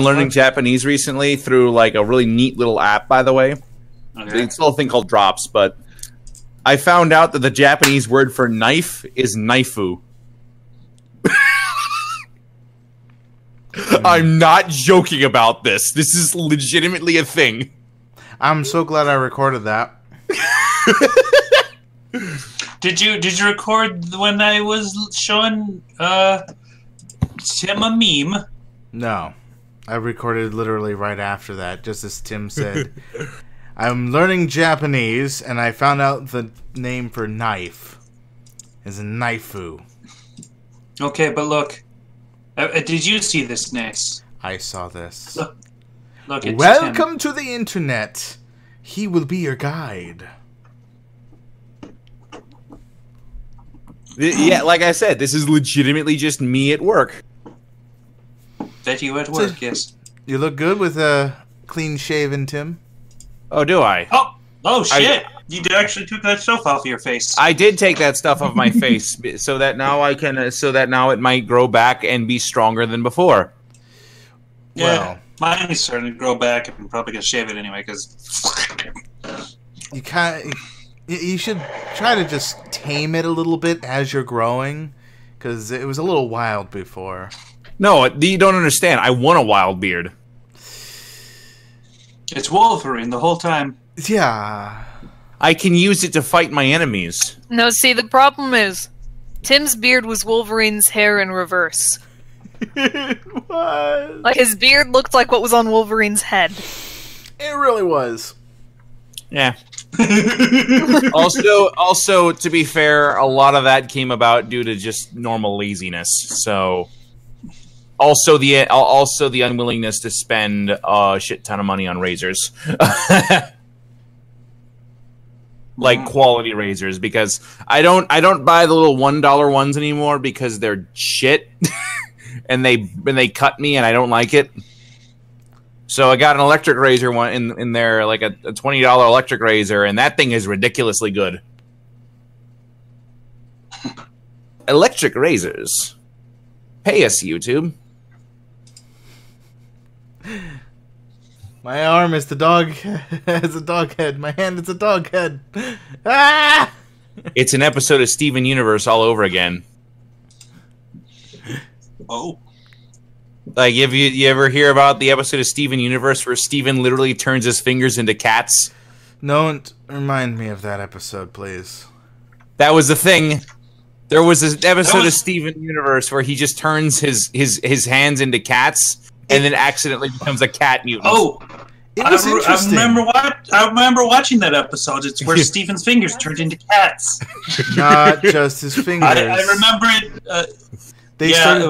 learning Japanese recently through like a really neat little app, by the way. Okay. It's a little thing called Drops, but I found out that the Japanese word for knife is naifu. I'm not joking about this. This is legitimately a thing. I'm so glad I recorded that. Did you record when I was showing Tim a meme? No. I recorded literally right after that, just as Tim said. I'm learning Japanese, and I found out the name for knife is naifu. Okay, but look. Did you see this, Nace? I saw this. Look it's Welcome to the internet. He will be your guide. Yeah, like I said, this is legitimately just me at work. That you at work, yes. You look good with a clean-shaven Tim. Oh, do I? Oh shit! You actually took that stuff off your face. I did take that stuff off my face, so that now I can, so that now it might grow back and be stronger than before. Yeah, well, mine is starting to grow back. I'm probably gonna shave it anyway because you should try to just tame it a little bit as you're growing, because it was a little wild before. No, you don't understand. I want a wild beard. It's Wolverine the whole time. Yeah. I can use it to fight my enemies. No, see, the problem is, Tim's beard was Wolverine's hair in reverse. What? Like, his beard looked like what was on Wolverine's head. It really was. Yeah. also, to be fair, a lot of that came about due to just normal laziness. So, also the unwillingness to spend a shit ton of money on razors. Like quality razors, because I don't buy the little $1 ones anymore because they're shit and they cut me and I don't like it. So I got an electric razor one in there, like a $20 electric razor, and that thing is ridiculously good. Electric razors. Pay us, YouTube. My arm is the dog has a dog head. My hand is a dog head. Ah! It's an episode of Steven Universe all over again. Oh. Like, if you ever hear about the episode of Steven Universe where Steven literally turns his fingers into cats? Don't remind me of that episode, please. That was the thing. There was an episode of Steven Universe where he just turns his hands into cats and then accidentally becomes a cat mutant. Oh, it was interesting. I remember watching that episode. It's where Steven's fingers turned into cats. Not just his fingers. I remember it. They started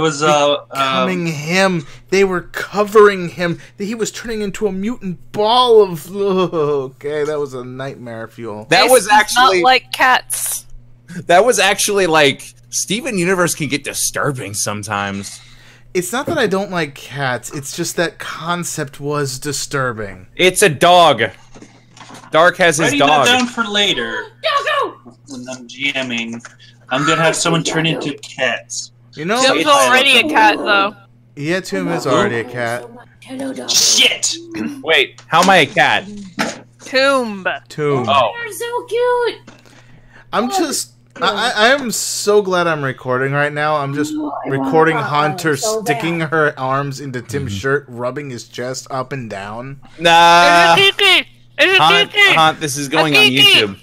becoming him. They were covering him. He was turning into a mutant ball of. Okay, that was a nightmare fuel. That was actually not like cats. That was actually like Steven Universe can get disturbing sometimes. It's not that I don't like cats. It's just that concept was disturbing. It's a dog. Dark has his dog. Writing that down for later. Doggo! When I'm GMing, I'm gonna have someone turn into cats. You know, Tim's already a cat, though. Yeah, Tim is already a cat. Shit! Wait, how am I a cat? Tomb. Oh. You're so cute! I'm just... I am so glad I'm recording right now. I'm just recording Hunter sticking her arms into Tim's shirt, rubbing his chest up and down. Nah. There's a kiki! There's a kiki! Hunt, this is going on YouTube.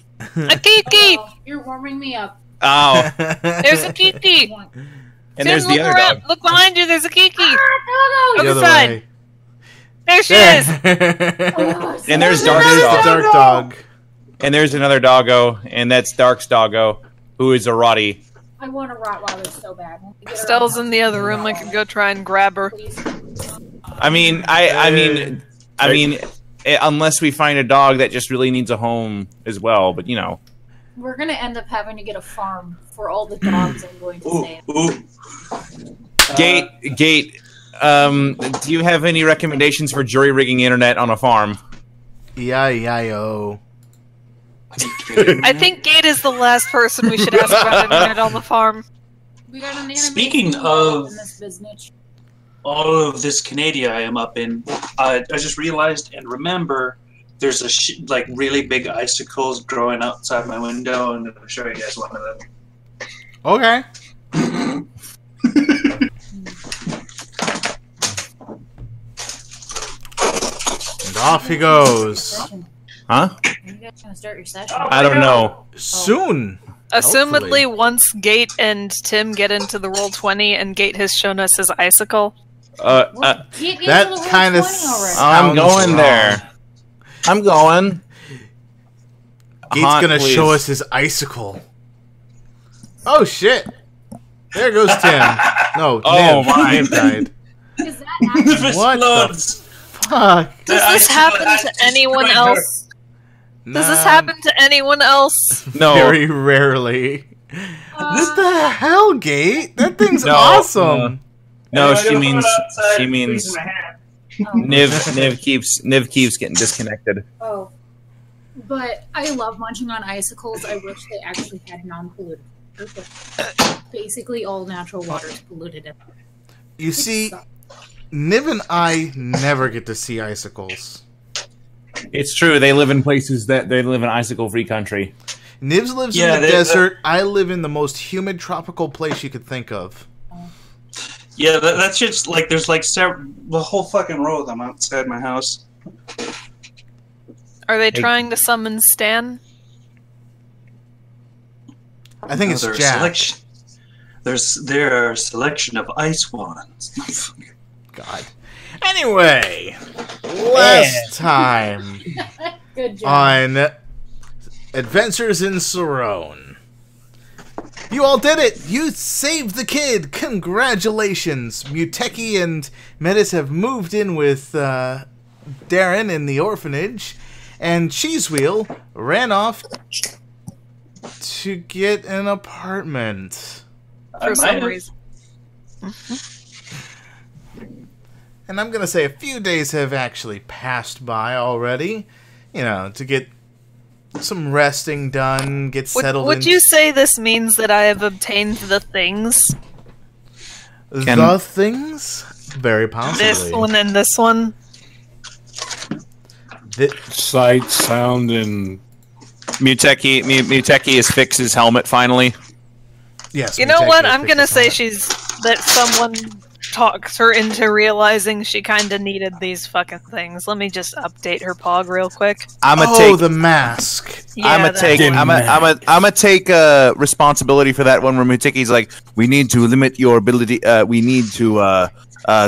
A kiki! You're warming me up. Oh. There's a kiki! And there's the other dog. Look behind you, there's a kiki! The other side. way. There she is! And there's Dark's dog. Dark dog. And there's another doggo, and that's Dark's doggo, who is a Rottie. I want a Rottweiler so bad. Stella's in the other room. I could go try and grab her. I mean, unless we find a dog that just really needs a home as well, but you know. We're gonna end up having to get a farm for all the dogs I'm going to say. Gate, do you have any recommendations for jury rigging internet on a farm? E-I-E-I-O. I think Gate is the last person we should ask about internet on the farm. We got an Speaking of... in this business. all of this Canada I am up in, I just realized and remember there's like really big icicles growing outside my window, and I'm going to show you guys one of them. Okay. And off he goes. Huh? Are you guys gonna start your session? I don't know. Soon. Assumedly, Hopefully. once Gate and Tim get into the Roll20 and Gate has shown us his icicle. Can't get that to the Roll20 kinda already. I'm Sounds going wrong. there. I'm going. Gate's Haunt, gonna please. show us his icicle. Oh shit! There goes Tim. No, Oh, Niv. my. Niv died. Is that actually What the Explodes. fuck? Does this happen to anyone else? Does this happen to anyone else? No. Very rarely. What the hell, Gate? That thing's No, awesome. No, Anyway, she I'm means outside she means freezing my hand. Niv keeps getting disconnected. Oh. But I love munching on icicles. I wish they actually had non-polluted. Basically, all natural water is polluted. You see, Niv and I never get to see icicles. It's true. They live in places that they live in icicle-free country. Nivs lives Yeah, in the they- desert. I live in the most humid tropical place you could think of. Yeah, that's just like there's like the whole fucking row of them outside my house. Are they trying to summon Stan? I think it's There are Jack. there are a selection of ice wands. God. Anyway, last time Good job. on Adventures in Sahrown. You all did it! You saved the kid! Congratulations! Muteki and Metis have moved in with Darren in the orphanage, and Cheesewheel ran off to get an apartment. For some reason. And I'm gonna say a few days have actually passed by already. You know, to get some resting done, get settled Would in. you say this means that I have obtained the things? The things? Very possibly. This one and this one? Sight, sound, and Muteki has fixed his helmet finally. Yes. You know Muteki what? has I'm fixed gonna his say helmet. that someone talked her into realizing she kinda needed these fucking things. Let me just update her pog real quick. I'm gonna Oh, take. the mask. Yeah, I'm that- gonna take responsibility for that one. Where Muteki's like, we need to limit your ability. We need to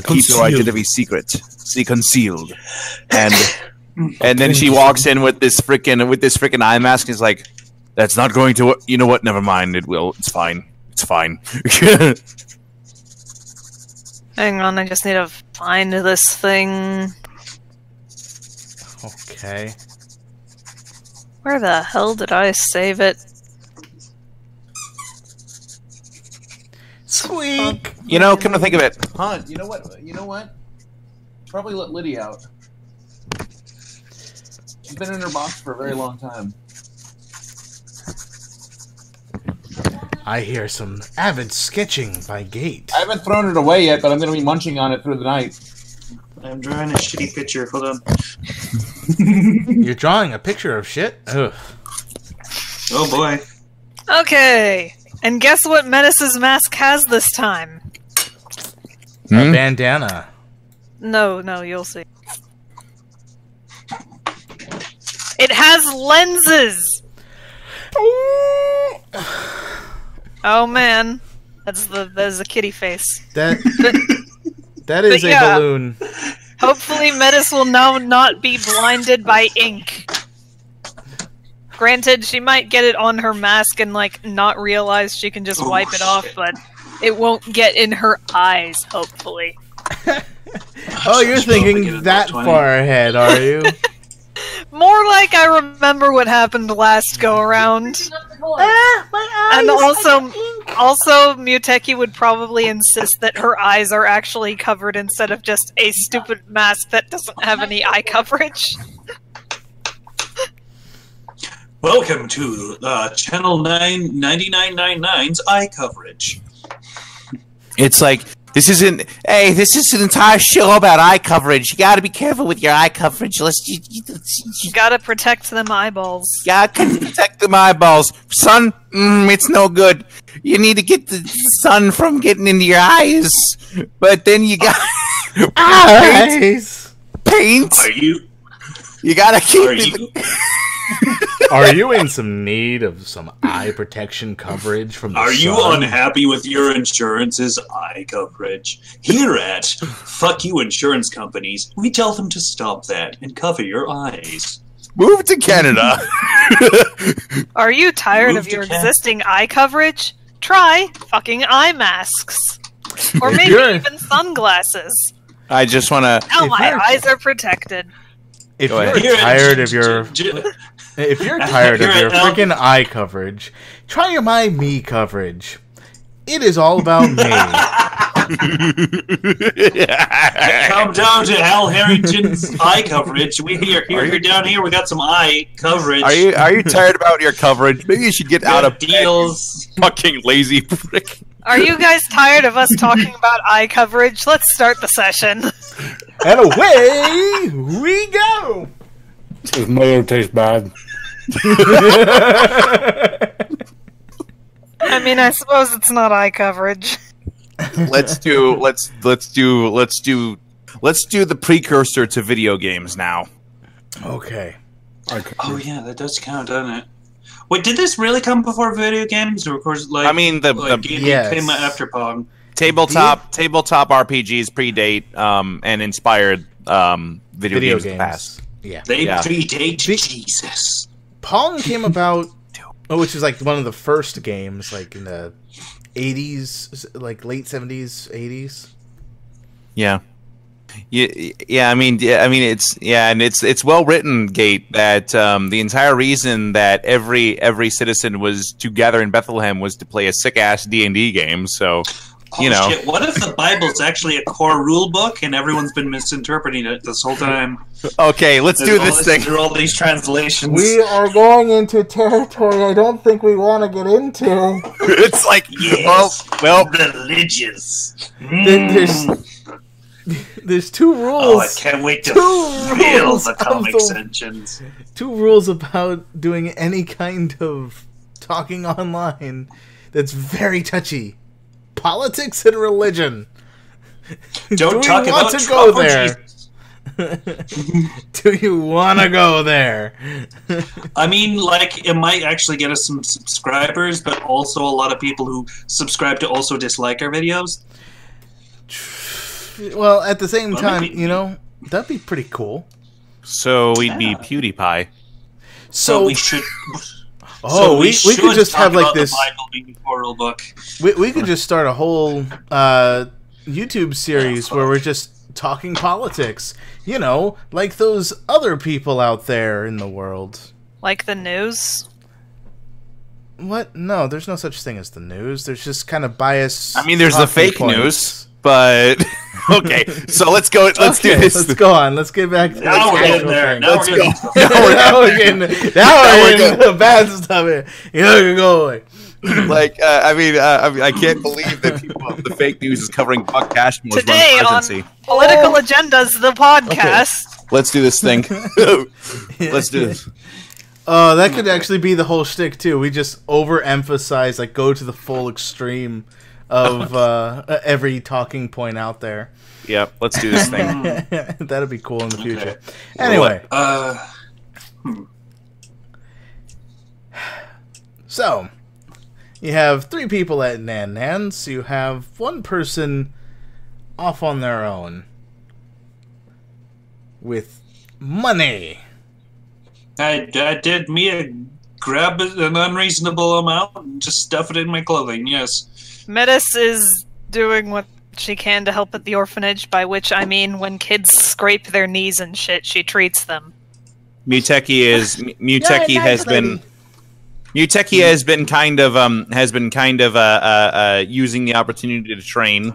keep your identity secret, concealed, and then she walks in with this freaking eye mask. And is like, that's not going to work. You know what? Never mind. It will. It's fine. It's fine. Hang on, I just need to find this thing. Okay. Where the hell did I save it? Squeak. You know, come to think of it, Hunt. You know what? You know what? Probably let Liddy out. She's been in her box for a very long time. I hear some avid sketching by Gate. I haven't thrown it away yet, but I'm going to be munching on it through the night. I'm drawing a shitty picture. Hold on. You're drawing a picture of shit? Ugh. Oh boy. Okay, and guess what Menace's mask has this time? A bandana. No, you'll see. It has lenses! Oh man, that's the kitty face. That is But yeah. a balloon. Hopefully Metis will now not be blinded by ink. Granted, she might get it on her mask and like not realize she can just wipe it off, but it won't get in her eyes, hopefully. Oh, you're Just hope I get thinking a that 20. far ahead, are you? More like I remember what happened last go around. And also Muteki would probably insist that her eyes are actually covered instead of just a stupid mask that doesn't have any eye coverage. Welcome to Channel 9999's eye coverage. It's like This isn't. Hey, this is an entire show about eye coverage. You got to be careful with your eye coverage. You gotta protect them eyeballs. Gotta protect them eyeballs. Sun, it's no good. You need to get the sun from getting into your eyes. But then you got Eyes. paint. Are you? You gotta keep Are it. you? Are you in some need of some eye protection coverage from the Are you sun? unhappy with your insurance's eye coverage? Here at Fuck You Insurance Companies, we tell them to stop that and cover your eyes. Move to Canada. Are you tired Move of to your Canada. existing eye coverage? Try fucking eye masks. Or maybe you're- even sunglasses. I just wanna. Now If my you're- eyes are protected. If Go you're ahead. Here at tired of your If freaking eye coverage, try your My Me coverage. It is all about me. Come down to Hal Harrington's eye coverage. Here down here. We got some eye coverage. Are you tired about your coverage? Maybe you should get out of bed, deals? you fucking lazy prick. Are you guys tired of us talking about eye coverage? Let's start the session. And away we go. His mother tastes bad. I mean, I suppose it's not eye coverage. Let's do the precursor to video games now. Okay. Oh yeah, that does count, doesn't it? Wait, did this really come before video games, or of course, like I mean, the D&D Yes. came after Pong? tabletop RPGs predate and inspired video games in the past. Yeah. They Yeah. predate The- Jesus. Pong came about, which is like one of the first games, like in the 80s, like late 70s, 80s. Yeah. Yeah, I mean, it's well written, Gate, that the entire reason that every citizen was to gather in Bethlehem was to play a sick ass D&D game. So, you know, Shit, what if the Bible's actually a core rule book and everyone's been misinterpreting it this whole time? okay, let's do this thing. Through all these translations. We are going into territory I don't think we want to get into. It's like, Yes. well, Religious. There's two rules. Oh, I can't wait to Two feel rules the of comic the- extensions. Two rules about doing any kind of talking online that's very touchy. Politics and religion. Don't Do talk you want about to go Trump or there? Jesus. Do you want to go there? I mean, like, it might actually get us some subscribers, but also a lot of people who subscribe to also dislike our videos. Well, at the same Well, time, maybe- you know, that'd be pretty cool. so we'd be Yeah. PewDiePie. So we should. Oh, we should could just talk have like about this. The Bible being a core rule book. We could just start a whole YouTube series where we're just talking politics. You know, like those other people out there in the world. Like the news? What? No, there's no such thing as the news. There's just kind of bias. I mean, there's the talking fake points. news, but okay. So let's go. Let's do Okay, this. Let's go on. Let's get back to Now the we're getting actual there. thing. Now Let's we're go. getting Now we're getting the bad stuff here. You know, you go away. Like, I mean, I can't believe that the fake news is covering Buck Cashmore's run Today for on presidency. Political Agendas, the podcast. Let's do this thing. Let's do this. Oh, that could actually be the whole shtick too. We just overemphasize, like, go to the full extreme of every talking point out there. Yep. Let's do this thing. That'd be cool in the future. Okay. Anyway, so you have three people at Nan Nan's. You have one person off on their own with money. I did grab an unreasonable amount and just stuff it in my clothing. Yes. Metis is doing what she can to help at the orphanage, by which I mean when kids scrape their knees and shit, she treats them. Muteki has been kind of using the opportunity to train.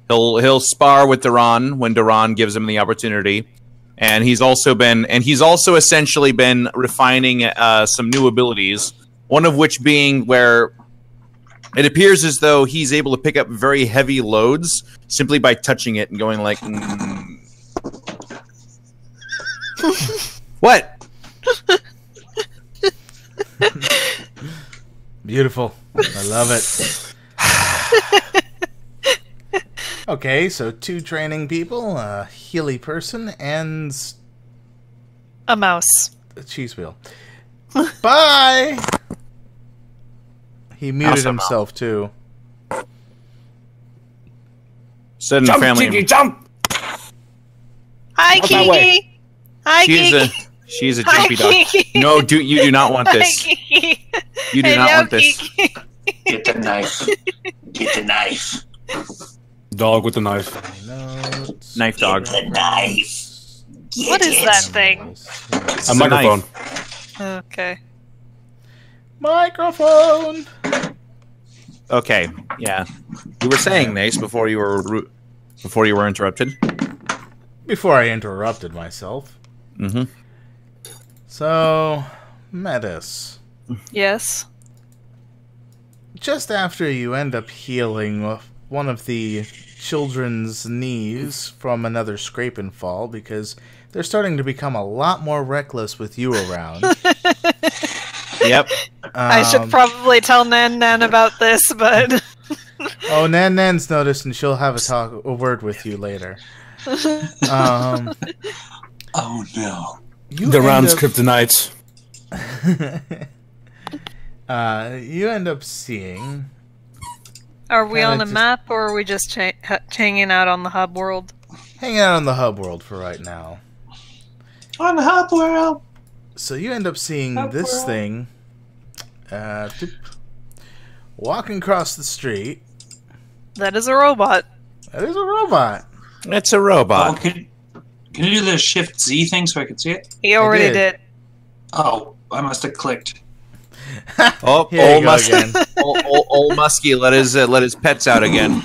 He'll spar with Duran when Duran gives him the opportunity, and he's also essentially been refining some new abilities. One of which being where It appears as though he's able to pick up very heavy loads simply by touching it and going like, What? Beautiful. I love it. Okay, so 2 training people, a Healy person, and A mouse. a cheese wheel. Bye! He muted Mouse. himself, too. Sudden Jump, family. Kiki, jump! Hi, Out that way. Kiki. Hi, Kiki. She's a Hi, jumpy dog. Kiki. No, you do not want Hi, this. Kiki. You do not Hello, want this. Kiki. Get the knife. Get the knife. Dog with the knife. Notes. Knife dog. The knife. What is that thing? It's A microphone. Okay. Microphone! Okay, yeah. You were saying this before you were interrupted. Before I interrupted myself. Mm-hmm. So, Metis. Yes. Just after you end up healing one of the children's knees from another scrape and fall, because they're starting to become a lot more reckless with you around. Yep. I should probably tell Nan Nan about this, but Oh, Nan Nan's noticed, and she'll have a word with you later. Oh no. You The end round's up- kryptonites. you end up seeing... are we Kinda on a just- map or are we just hanging out on the hub world? hanging out on the hub world for right now. On the hub world. So you end up seeing Hub this world. thing walking across the street. That is a robot. That is a robot. It's a Oh, robot. can you do the Shift Z thing so I can see it? He already did. did. Oh, I must have clicked. Oh, Here you old go Muskie. again. Old Muskie let his pets out again.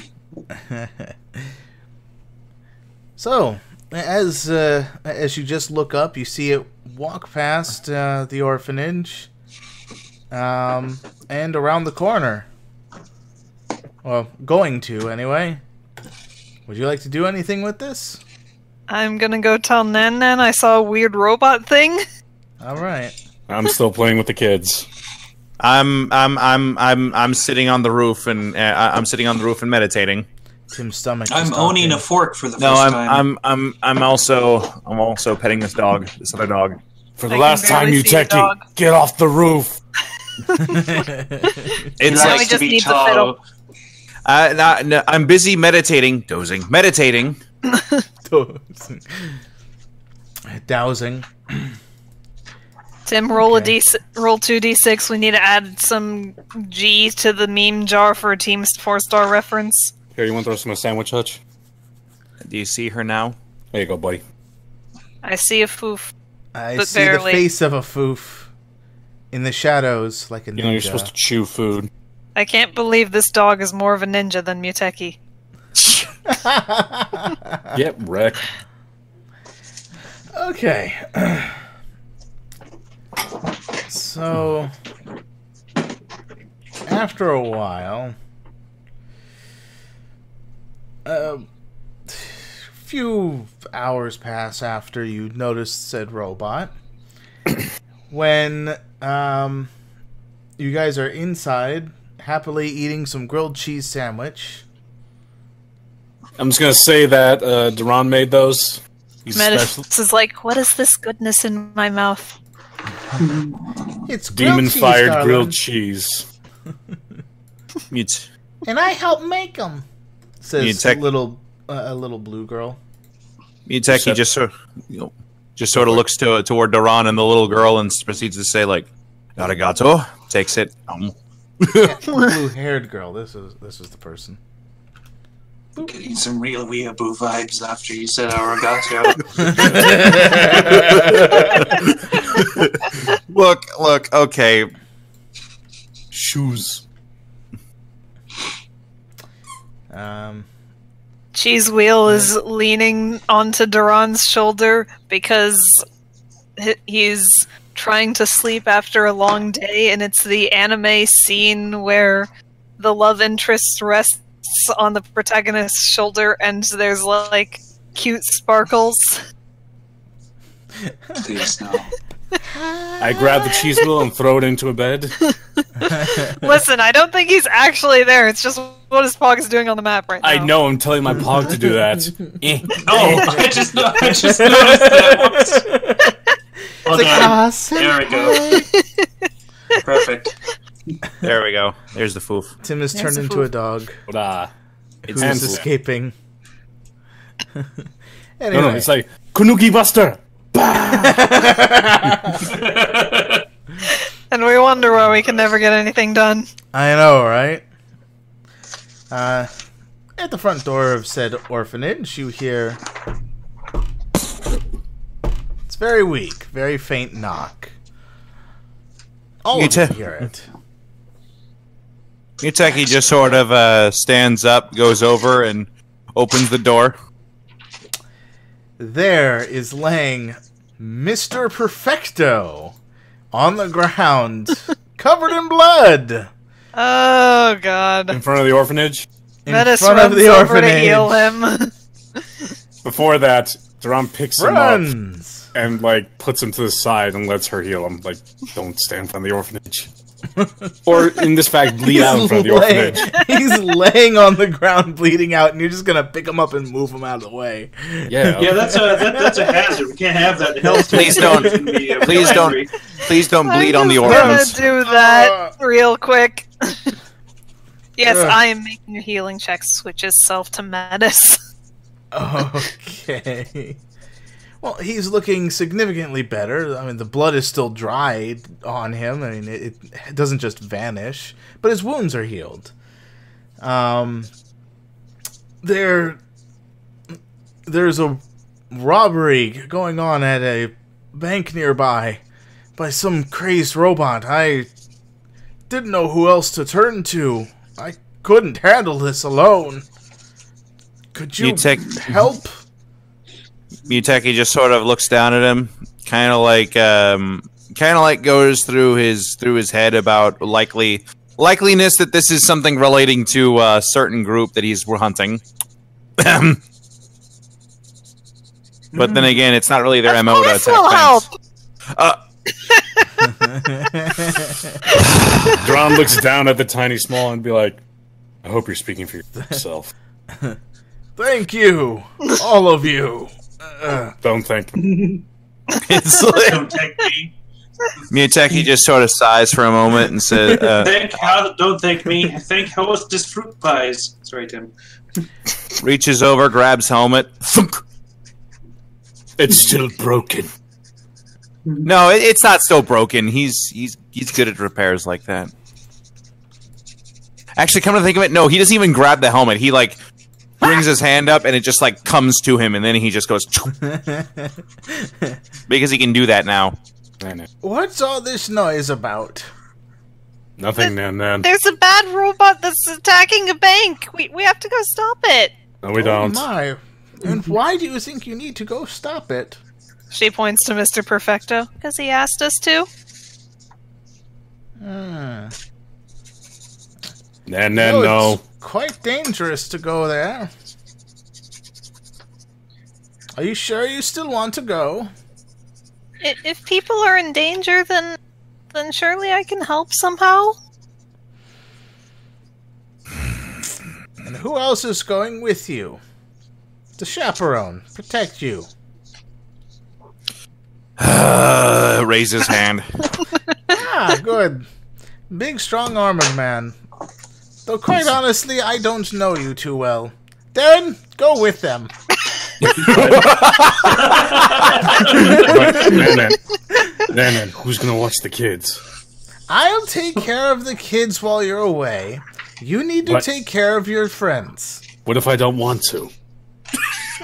So, as you just look up, you see it walk past the orphanage, and around the corner. Well, going to anyway. Would you like to do anything with this? I'm gonna go tell Nan Nan I saw a weird robot thing. All right. I'm still playing with the kids. I'm sitting on the roof and I'm sitting on the roof and meditating. Tim's stomach. I'm is owning talking. a fork for the No, first time. I'm also petting this other dog. For the I can last time, barely you see the techie, dog. get off the roof. It's He Now we like just to be need the tall. fiddle. no, I'm busy meditating. Dowsing. Tim, roll Okay. roll 2d6. We need to add some G to the meme jar for a Team 4-star reference. Here, you want to throw some in a sandwich hutch? Do you see her now? There you go, buddy. I see a foof. I But see barely. the face of a foof in the shadows, like a ninja. You know you're supposed to chew food. I can't believe this dog is more of a ninja than Muteki. Yep, wreck. Okay. So, after a while, a few hours pass after you notice said robot. When you guys are inside, happily eating some grilled cheese sandwich. I'm just gonna say that Duran made those. He's special. Metis is like, what is this goodness in my mouth? It's grilled Demon cheese, fired darling, grilled cheese. Mute. and I help make them. Says Muteki. a little blue girl. Muteki just sort of looks toward Duran and the little girl and proceeds to say like, "Arigato." Takes it. Blue-haired girl. This is the person. Getting some real weeaboo vibes after you said arigato. Look. Okay. Shoes. Cheese Wheel is leaning onto Duran's shoulder because he's trying to sleep after a long day, and it's the anime scene where the love interest rests on the protagonist's shoulder, and there's like cute sparkles. Please, no. I grab the cheese wheel and throw it into a bed. Listen, I don't think he's actually there. It's just what his pog is doing on the map right now. I know, I'm telling my pog to do that. Oh, I just noticed that. Hold on. There we go. Perfect. There we go. There's the foof. Tim is turned into a dog. It's Who's escaping. Anyway. No, it's like, Kunuki Buster! And we wonder why we can never get anything done. I know, right? At the front door of said orphanage, you hear... It's very weak, very faint knock. All of you hear it. Muteki just sort of stands up, goes over, and opens the door. There is laying Mr. Perfecto on the ground, covered in blood. Oh, God. In front of the orphanage? Metis runs over to heal him. Before that, Duran picks him up and, like, puts him to the side and lets her heal him. Like, don't stand in front of the orphanage. Or, in this fact, bleed out in front of the orphanage. He's laying on the ground, bleeding out, and you're just gonna pick him up and move him out of the way. Yeah, that's a hazard. We can't have that. Please don't bleed on the orphans. I'm gonna do that real quick. Yes, I am making a healing check. Switches self to Metis. Okay. Well, he's looking significantly better. I mean, the blood is still dried on him. I mean, it doesn't just vanish, but his wounds are healed. There's a robbery going on at a bank nearby by some crazed robot. I didn't know who else to turn to. I couldn't handle this alone. Could you help? Muteki just sort of looks down at him, kind of like goes through his head about likeliness that this is something relating to a certain group that we're hunting. But then again, it's not really their MO to attack banks. Duran looks down at the tiny small and be like, I hope you're speaking for yourself. Thank you, all of you. Don't thank me. Don't thank me. Muteki just sort of sighs for a moment and says, don't thank me. Thank hostess fruit pies. Sorry, Tim. Reaches over, grabs helmet. It's still broken. No, it's not still broken. He's good at repairs like that. Actually, come to think of it, no, he doesn't even grab the helmet. He like brings his hand up and it just like comes to him, and then he just goes because he can do that now. What's all this noise about? Nothing, Nan. There's a bad robot that's attacking a bank. We have to go stop it. No, we don't. Oh my. And why do you think you need to go stop it? She points to Mr. Perfecto. Because he asked us to. No. It's quite dangerous to go there. Are you sure you still want to go? If people are in danger, then surely I can help somehow. And who else is going with you? The chaperone. Protect you. Raise his hand. Good. Big, strong, armored man. Though quite honestly, I don't know you too well. Darren, go with them. Nan, who's gonna watch the kids? I'll take care of the kids while you're away. You need to take care of your friends. What if I don't want to?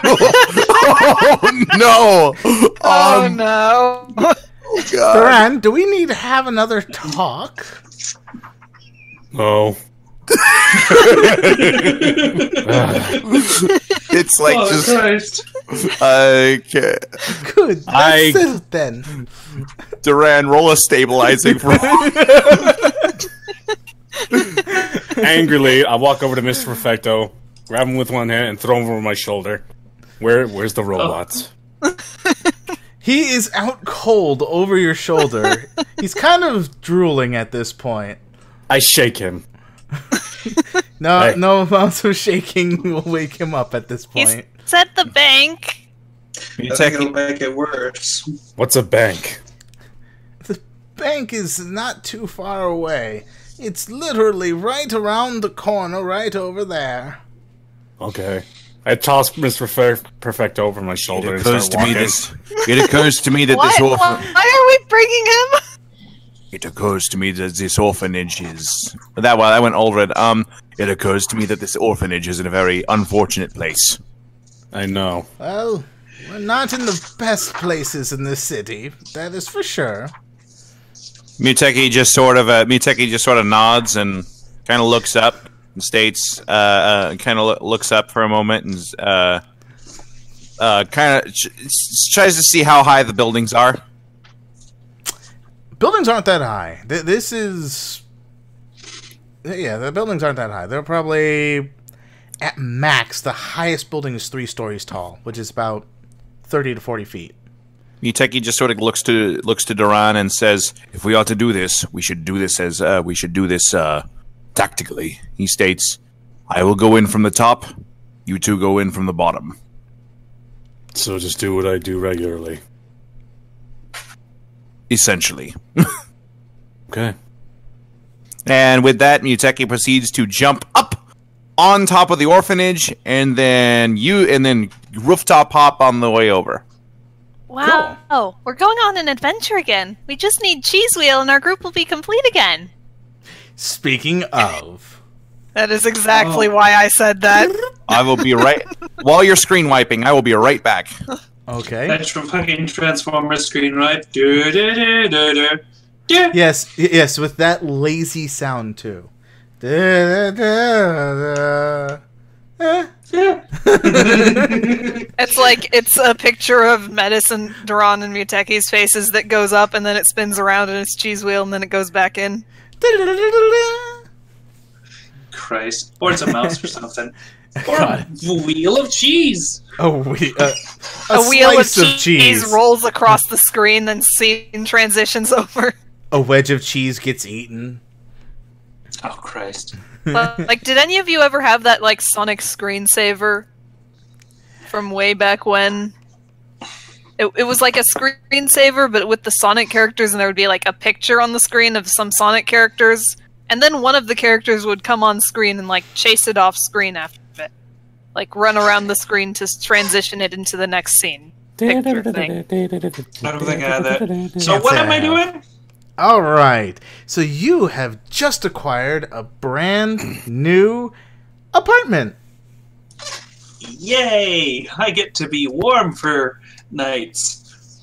Oh no! Oh no! Oh god! Duran, do we need to have another talk? No. It's like Christ. Okay. Good. That's it then. Duran, roll a stabilizing for. Angrily, I walk over to Mr. Perfecto, grab him with one hand, and throw him over my shoulder. Where's the robots? He is out cold over your shoulder. He's kind of drooling at this point. I shake him. No amount of shaking will wake him up at this point. He's at the bank. I think it'll make it worse. What's a bank? The bank is not too far away. It's literally right around the corner, right over there. Okay. I toss Mr. Perfecto over my shoulder and start walking. It occurs to me that this Why are we bringing him? It occurs to me that this orphanage is I went Aldred. It occurs to me that this orphanage is in a very unfortunate place. I know. Well, we're not in the best places in this city. That is for sure. Muteki just sort of nods and kind of looks up and states, looks up for a moment and kind of tries to see how high the buildings are. Buildings aren't that high. The buildings aren't that high. They're probably, at max, the highest building is 3 stories tall, which is about 30 to 40 feet. Muteki just sort of looks to Duran and says, "If we are to do this, we should do this tactically." He states, "I will go in from the top. You two go in from the bottom." So just do what I do regularly. Essentially. Okay. And with that, Muteki proceeds to jump up on top of the orphanage, and then rooftop hop on the way over. Wow, cool. We're going on an adventure again. We just need Cheese Wheel and our group will be complete again. Speaking of... That is exactly why I said that. I will be right... While you're screen wiping, I will be right back. Okay. That's from fucking Transformers screen wipe. Yes, with that lazy sound too. It's a picture of Medicine, Duran, and Muteki's faces that goes up, and then it spins around in its cheese wheel, and then it goes back in. Christ. Or it's a mouse or something. Or a wheel of cheese. A wheel of cheese rolls across the screen, then scene transitions over. A wedge of cheese gets eaten. Oh, Christ. Did any of you ever have that, Sonic screensaver from way back when? It was like a screensaver, but with the Sonic characters, and there would be, a picture on the screen of some Sonic characters, and then one of the characters would come on screen and, chase it off screen after it. Run around the screen to transition it into the next scene. Picture thing. I don't think I had that. So what am I doing? Alright, so you have just acquired a brand new apartment. Yay! I get to be warm for nights.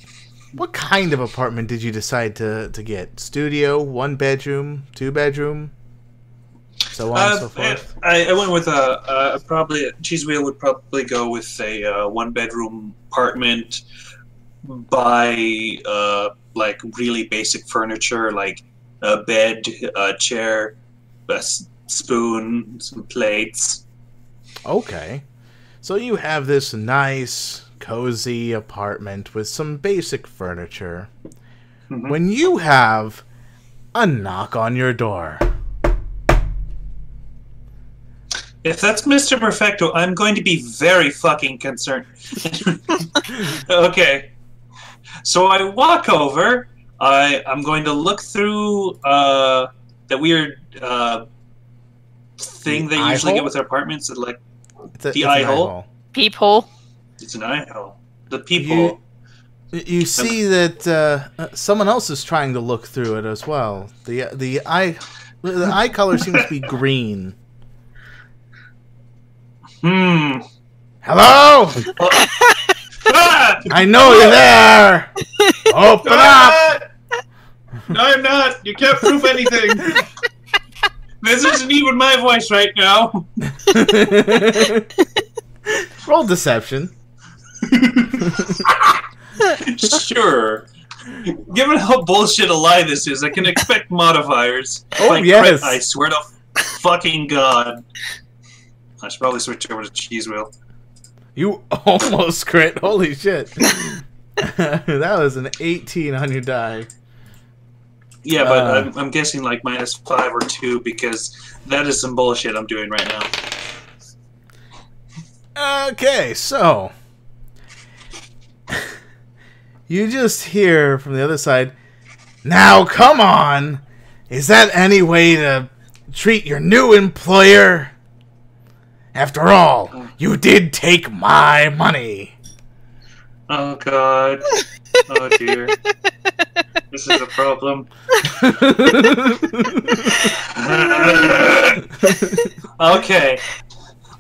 What kind of apartment did you decide to get? Studio, 1 bedroom, 2 bedroom, so on and so forth? I went with probably Cheese Wheel would probably go with a 1 bedroom apartment by really basic furniture, like a bed, a chair, a spoon, some plates. Okay. So you have this nice, cozy apartment with some basic furniture. Mm-hmm. When you have a knock on your door. If that's Mr. Perfecto, I'm going to be very fucking concerned. Okay. So I walk over. I'm going to look through that weird thing they usually get with their apartments. The eye hole. Peephole. It's an eye hole. The peephole. You see that someone else is trying to look through it as well. The eye color seems to be green. Hello? I know you're there! Open up! No, I'm not. You can't prove anything. This isn't even my voice right now. Roll deception. Sure. Given how bullshit a lie this is, I can expect modifiers. Oh, yes. I swear to fucking god. I should probably switch over to cheese wheel. You almost crit. Holy shit. That was an 18 on your die. Yeah, but I'm guessing like -5 or 2 because that is some bullshit I'm doing right now. Okay, so you just hear from the other side, "Now, come on! Is that any way to treat your new employer? After all, you did take my money." Oh god. Oh dear. This is a problem. Okay.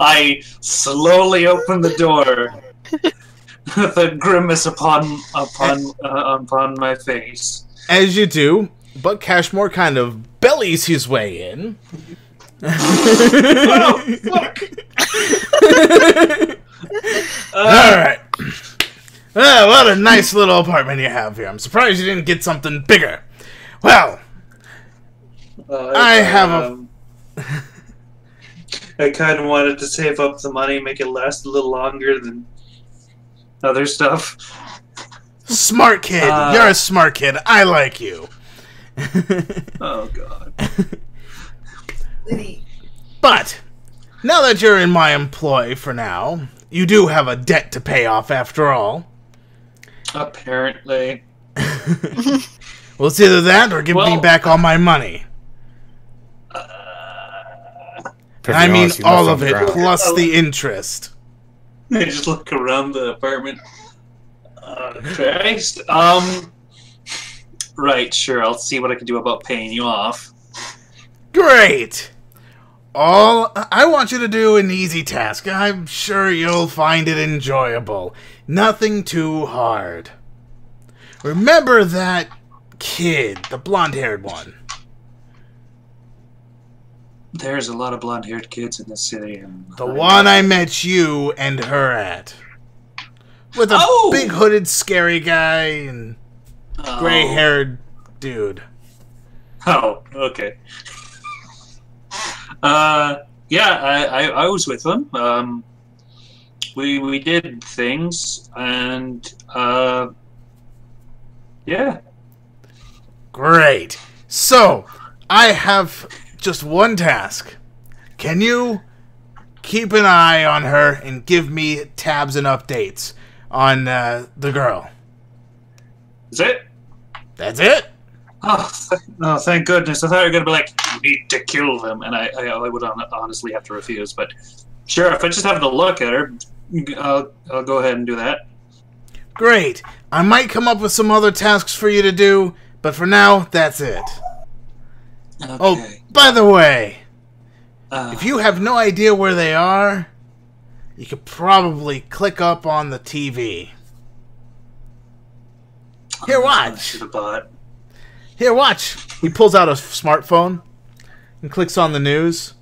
I slowly open the door with a grimace upon my face. As you do, but Cashmore kind of bellies his way in. Oh, fuck! Alright. What a nice little apartment you have here. I'm surprised you didn't get something bigger. Well, I have a... I kind of wanted to save up the money, make it last a little longer than other stuff. Smart kid. You're a smart kid. I like you. Oh, God. But, now that you're in my employ for now, you do have a debt to pay off after all. Apparently. Well, it's either that or give me back all my money. I mean all of it, plus the interest. I just look around the apartment. Christ. Right, sure, I'll see what I can do about paying you off. Great! All I want you to do an easy task. I'm sure you'll find it enjoyable. Nothing too hard. Remember that kid, the blonde-haired one. There's a lot of blonde-haired kids in this city. And the one I met you and her at. With a big hooded scary guy and gray-haired dude. Oh, okay. Yeah, I was with them. We did things, and yeah. Great. So, I have just one task. Can you keep an eye on her and give me tabs and updates on the girl? Is it? That's it. Oh, thank goodness. I thought you were going to be like, you need to kill them. And I would honestly have to refuse. But sure, if I just have to look at her, I'll go ahead and do that. Great. I might come up with some other tasks for you to do, but for now, that's it. Okay. Oh, by the way, if you have no idea where they are, you could probably click up on the TV. Here, watch. Here, watch. He pulls out a smartphone and clicks on the news.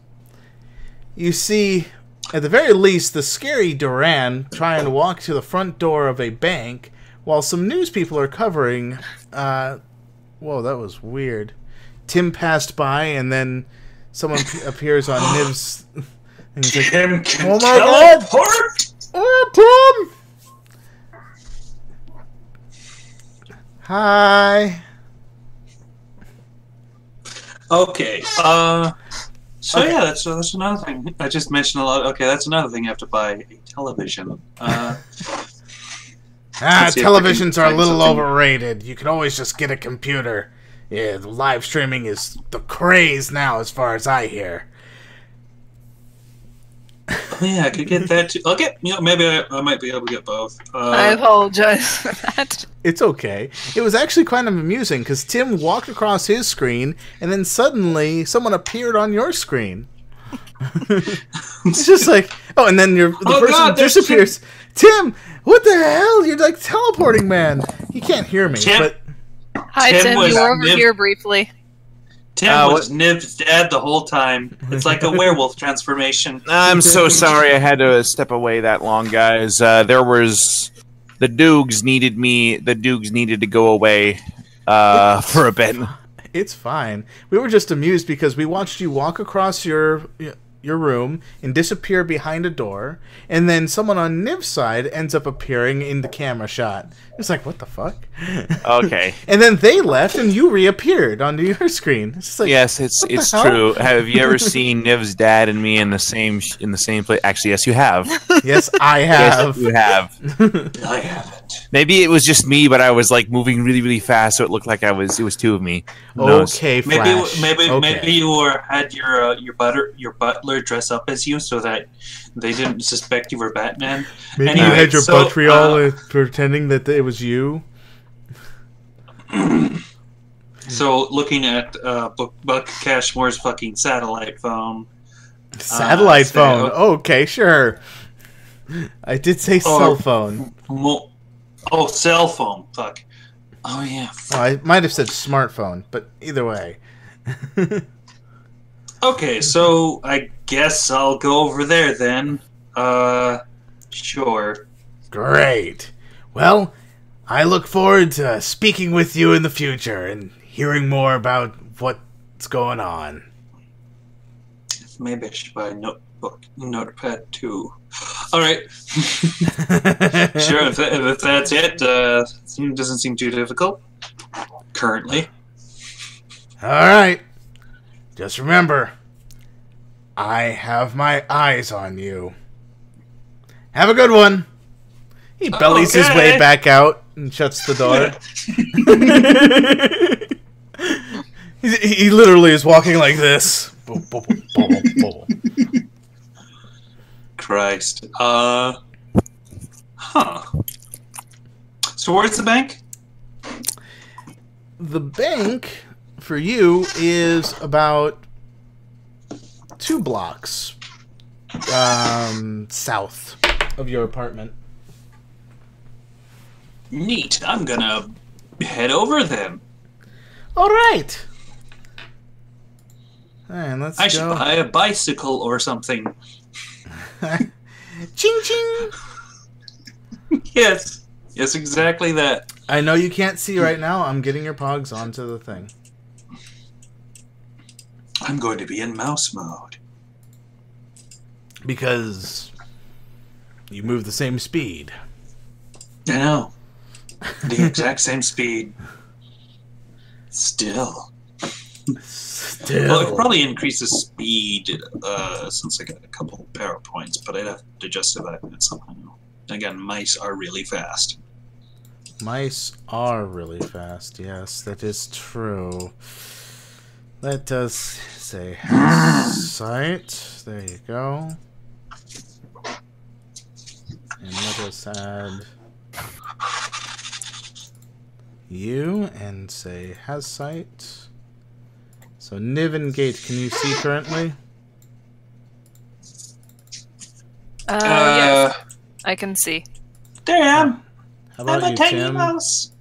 You see, at the very least, the scary Duran trying to walk to the front door of a bank while some news people are covering... whoa, that was weird. Tim passed by, and then someone appears on Niv's... And he's like, Tim can oh my god! Oh, Tim! Hi. Okay. So yeah, that's another thing. I just mentioned a lot. Okay, that's another thing. You have to buy a television. Televisions are a little overrated. You can always just get a computer. Yeah, the live streaming is the craze now, as far as I hear. Oh, yeah, I could get that too. Okay, maybe I might be able to get both. I apologize for that. It's okay. It was actually kind of amusing, because Tim walked across his screen, and then suddenly someone appeared on your screen. It's just like, oh, and then the person disappears. Tim, what the hell? You're like teleporting, man. He can't hear me, but... Hi, Tim. You were over here briefly. Tim was Niv's dad the whole time. It's like a werewolf transformation. I'm so sorry I had to step away that long, guys. There was... The Doogs needed me. The Doogs needed to go away for a bit. It's fine. We were just amused because we watched you walk across your room and disappear behind a door, and then someone on Niv's side ends up appearing in the camera shot. It's like, what the fuck? Okay. And then they left, and you reappeared onto your screen. It's just like, yes, it's true. Have you ever seen Niv's dad and me in the same place? Actually, yes, you have. Yes, I have. Yes, you have. I haven't. Maybe it was just me, but I was like moving really, really fast, so it looked like it was two of me. Who knows? Okay, Flash. Maybe you had your butler dress up as you so that they didn't suspect you were Batman. Maybe Anyway, you had your so, Buttriol pretending that it was you. So, looking at Buck Cashmore's fucking satellite phone. Satellite phone. Okay, sure. I did say cell phone. Cell phone. Fuck. Oh, yeah. Oh, I might have said smartphone, but either way. Okay, so I guess I'll go over there then. Sure. Great. Well, I look forward to speaking with you in the future and hearing more about what's going on. Maybe I should buy a notepad too. All right. Sure, if that's it, doesn't seem too difficult. Currently. All right. Just remember, I have my eyes on you. Have a good one. He bellies his way back out and shuts the door. He literally is walking like this. Christ. Huh. So where's the bank? The bank, for you, is about 2 blocks south of your apartment. Neat. I'm gonna head over then. All right. And let's I go. should buy a bicycle or something. Ching ching. Yes. Yes, exactly that. I know you can't see right now. I'm getting your pogs onto the thing. I'm going to be in mouse mode. Because you move the same speed. I know. The exact same speed. Still. Well, it probably increases speed since I got a couple power points, but I'd have to justify that somehow. Again, mice are really fast. Mice are really fast, yes, that is true. That does say site. There you go. And let us add you and say has site. So Niven Gate, can you see currently? Yes, I can see. There I am. How about I'm a you, tiny Tim? mouse.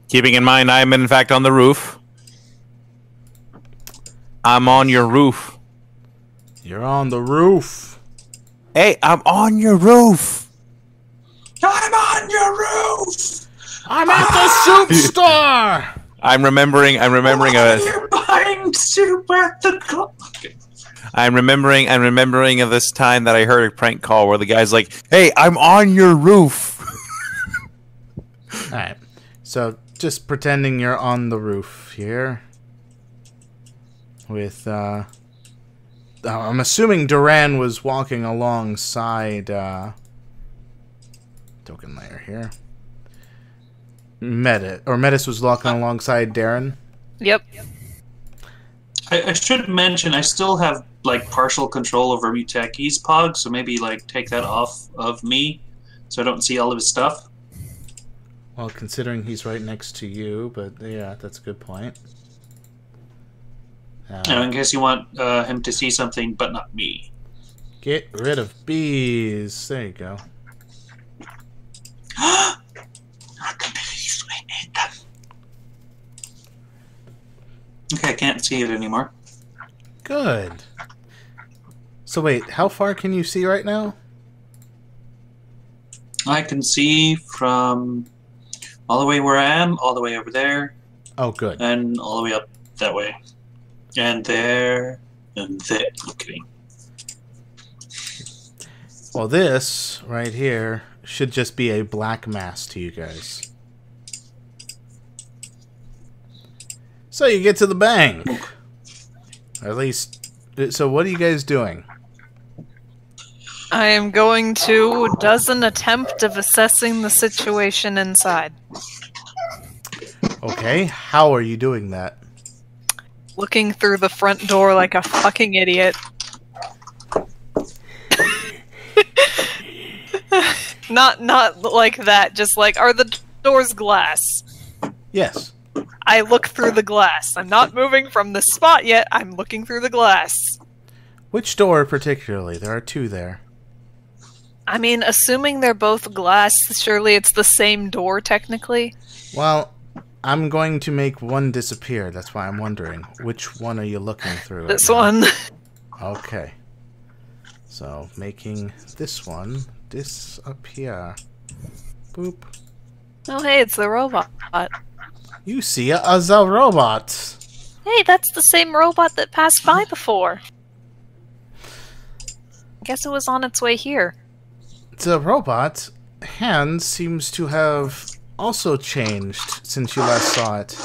Keeping in mind, I'm in fact on the roof. I'm on your roof. You're on the roof. Hey, I'm on your roof. I'm on your roof. I'm at the soup store. I'm remembering You're buying soup at the okay. I'm remembering of this time that I heard a prank call where the guy's like, "Hey, I'm on your roof." All right. So just pretending you're on the roof here. With I'm assuming Duran was walking alongside token layer here. Metis was walking alongside Darren. Yep. I should mention I still have like partial control over Mutaki's Pog, so maybe like take that off of me so I don't see all of his stuff. Well, considering he's right next to you, but yeah, that's a good point. In case you want him to see something, but not me. Get rid of bees. There you go. Not the bees, we need them. Okay, I can't see it anymore. Good. So wait, how far can you see right now? I can see from all the way where I am, all the way over there, Oh, good. and all the way up that way. And there, and there. Look at me. Well, this right here should just be a black mass to you guys. So you get to the bank. Or at least... So what are you guys doing? I am going to does an attempt of assessing the situation inside. Okay, how are you doing that? Looking through the front door like a fucking idiot. Not like that, just like, are the doors glass? Yes. I look through the glass. I'm not moving from the spot yet, I'm looking through the glass. Which door particularly? There are two there. I mean, assuming they're both glass, surely it's the same door, technically? Well, I'm going to make one disappear. That's why I'm wondering. Which one are you looking through? This right one. now? Okay. So, making this one disappear. Boop. Oh, hey, it's the robot. You see a robot. Hey, that's the same robot that passed by before. Guess it was on its way here. The robot hand seems to have also changed since you last saw it.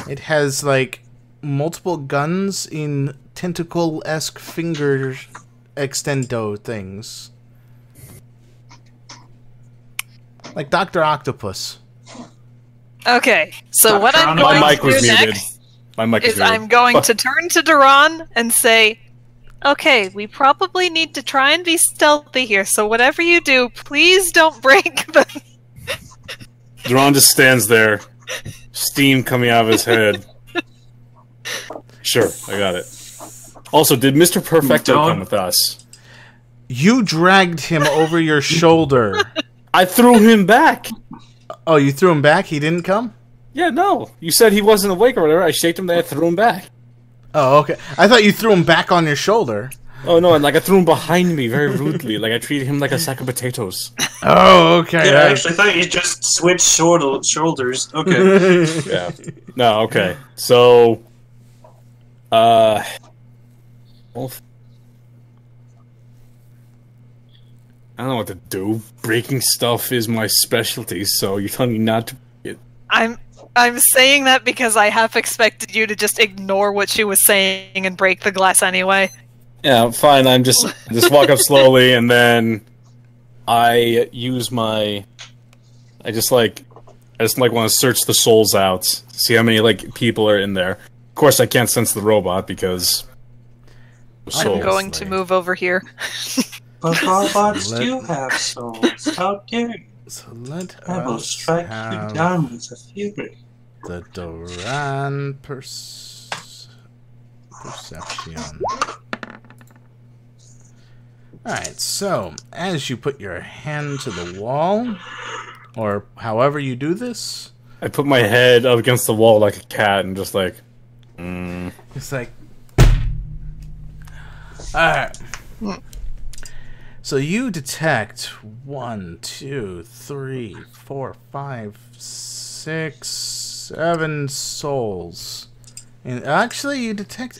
It has, like, multiple guns in tentacle-esque finger extendo things. Like Dr. Octopus. Okay, so what I'm My going mic to was do muted. next My mic was is muted. I'm going to turn to Duran and say, okay, we probably need to try and be stealthy here, so whatever you do, please don't break the... Duran just stands there, steam coming out of his head. Sure, I got it. Also, did Mr. Perfecto come with us? You dragged him over your shoulder. I threw him back. Oh, you threw him back? He didn't come? Yeah, no. You said he wasn't awake or whatever. I shaked him, then I threw him back. Oh, okay. I thought you threw him back on your shoulder. Oh, no, and like I threw him behind me very rudely. Like I treated him like a sack of potatoes. Oh, okay. Yeah, I actually thought you just switched shoulders. Okay. Yeah. No, okay. So, well, I don't know what to do. Breaking stuff is my specialty, so you're telling me not to break it. I'm saying that because I half expected you to just ignore what she was saying and break the glass anyway. Yeah, fine. I just walk up slowly, and then I use my. I just want to search the souls out, see how many like people are in there. Of course, I can't sense the robot because. I'm going to move over here. But robots do have souls. How dare you? So let I will us strike you have down with a fury. the Duran perception. Alright, so as you put your hand to the wall, or however you do this, I put my head up against the wall like a cat and just like. it's like. Alright. So you detect 1, 2, 3, 4, 5, 6, 7 souls. And actually, you detect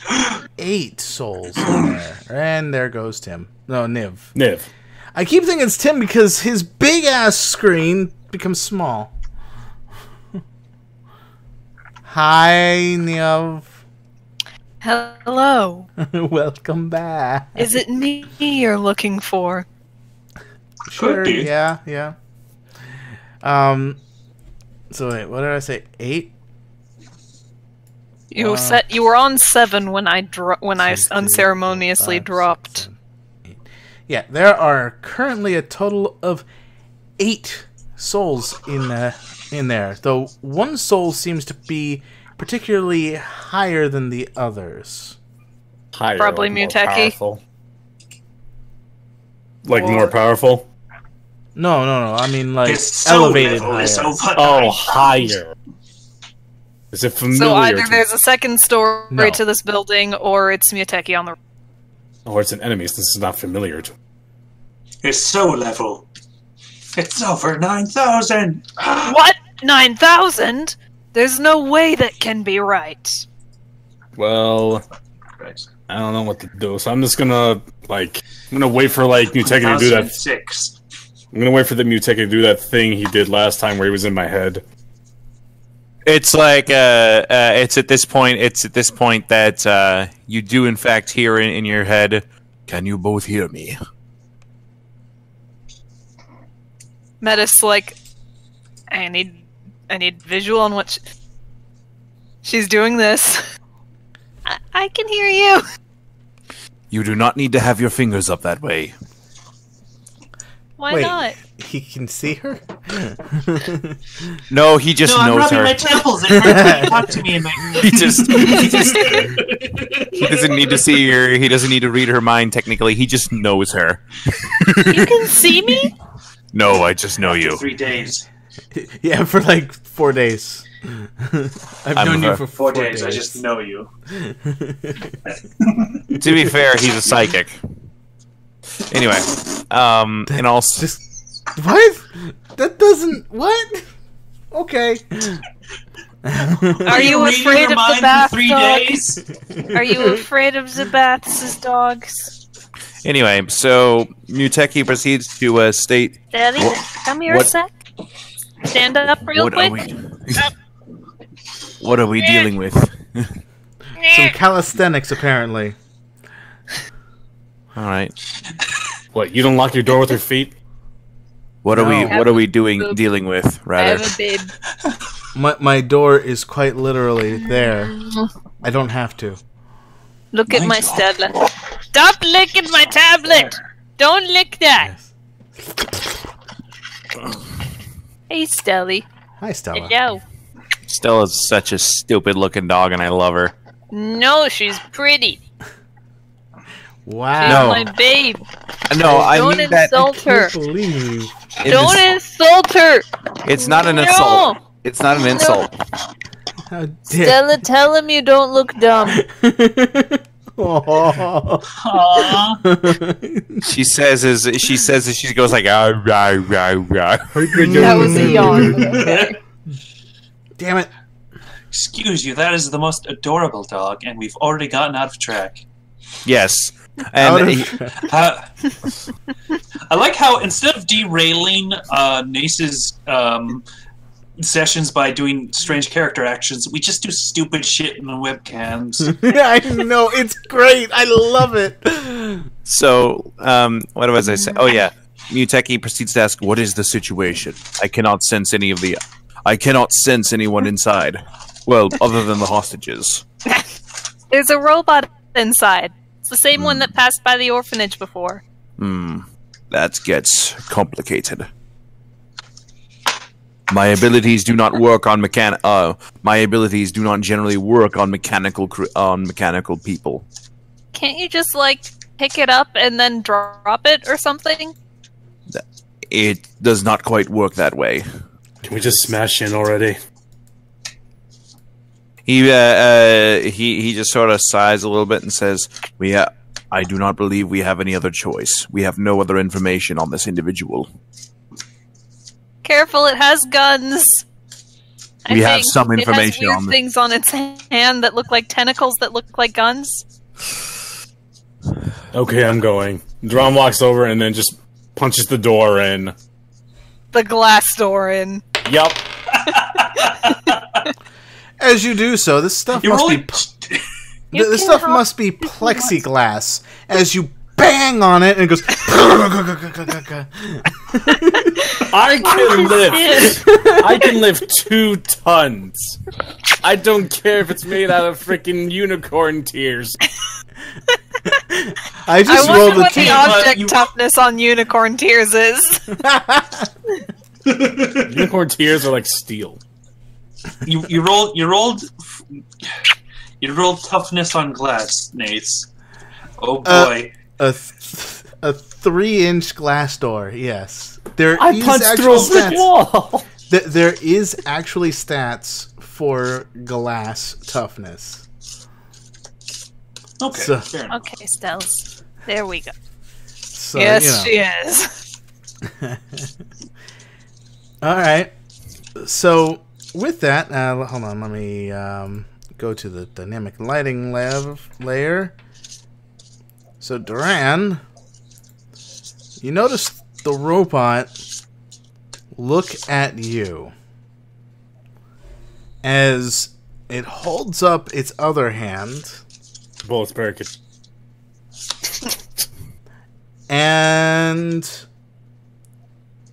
8 souls in there. And there goes Tim. No, Niv. Niv. I keep thinking it's Tim because his big-ass screen becomes small. Hi, Niv. Hello. Welcome back. Is it me you're looking for? Sure, Could be. yeah. So wait, what did I say? 8? You were on 7 when I 2, 3, unceremoniously 4, 5, 6, dropped. 7, 8. Yeah, there are currently a total of 8 souls in there. Though one soul seems to be particularly higher than the others. Higher, Probably like, more Muteki. powerful. Like Or- more powerful? No. I mean like His soul elevated level higher. is over Oh, 9. higher. Is it familiar? So either to- there's a second story No. to this building, or it's Muteki on the... Or it's an enemy, so this is not familiar to. His soul level. It's over 9,000. What? 9,000? There's no way that can be right. Well, Right. I don't know what to do, so I'm just gonna wait for Muteki to do that. 1,006. I'm gonna wait for the Muteki to do that thing he did last time where he was in my head. It's like it's at this point that you do in fact hear in your head. Can you both hear me? Metis like, I need visual on what she's doing this. I can hear you. You do not need to have your fingers up that way. Why Wait, not? he can see her? No, he just I'm knows rubbing her. my temples. It hurts when you talk to me in my... He doesn't need to see her. He doesn't need to read her mind. Technically, he just knows her. You can see me? No, I just know you. 3 days. Yeah, for 4 days. I've known you for 4 4 days. I just know you. To be fair, he's a psychic. Anyway, and also Just what? That doesn't what? Okay. Are you reading afraid your of the mind bath for 3 dogs? days? Are you afraid of the baths, dogs? anyway, so Muteki proceeds to state. Daddy, come here a sec. Stand up real What quick. are we? What are we dealing with? Some calisthenics apparently. All right. What? You don't lock your door with your feet? What are we? No. What are we dealing with? I Rather. have a babe. My door is quite literally there. I don't have to. Look at my tablet. Stop licking my tablet! Don't lick that! Hey, Stelly. Hi, Stella. Hello. Stella's such a stupid-looking dog, and I love her. No, she's pretty. Wow. She's No. my babe. No, I Don't mean that. insult her. Can't believe. Don't insult her! It's not an No. insult. It's not an insult. How dare Stella, tell him you don't look dumb. Aw. She says as she goes like ah, rah, rah, rah. That was a yawn. Damn it. Excuse you, that is the most adorable dog, and we've already gotten out of track. Yes, Out and of- I like how instead of derailing Nace's sessions by doing strange character actions, we just do stupid shit in the webcams. I know, it's great. I love it. so what was I say? Oh yeah, Muteki proceeds to ask, "What is the situation? I cannot sense anyone inside. Well, other than the hostages." There's a robot inside. It's the same one that passed by the orphanage before. That gets complicated. My abilities do not work on my abilities do not generally work on mechanical people. Can't you just, pick it up and then drop it or something? It does not quite work that way. Can we just smash in already? He just sort of sighs a little bit and says, I do not believe we have any other choice. We have no other information on this individual. Careful, it has guns. We have some information it has on weird things on its hand that look like tentacles that look like guns. Okay, I'm going. Drum walks over and then just punches the door in. The glass door in. Yup. As you do so, this stuff this stuff must be plexiglass. As you bang on it, and it goes. I can lift 2 tons. I don't care if it's made out of freaking unicorn tears. I just I rolled wonder the what the team. object toughness on unicorn tears is. Unicorn tears are like steel. You rolled toughness on glass, Nates. Oh boy. A 3-inch glass door. Yes, there I is punched actual through a brick stats. wall. There is actually stats for glass toughness. Okay, So- fair enough. Okay, Stells. There we go. So, yes, you know. she is. Alright. So, with that, hold on, let me go to the dynamic lighting layer. So, Duran, you notice the robot look at you as it holds up its other hand. Bullets barricade. And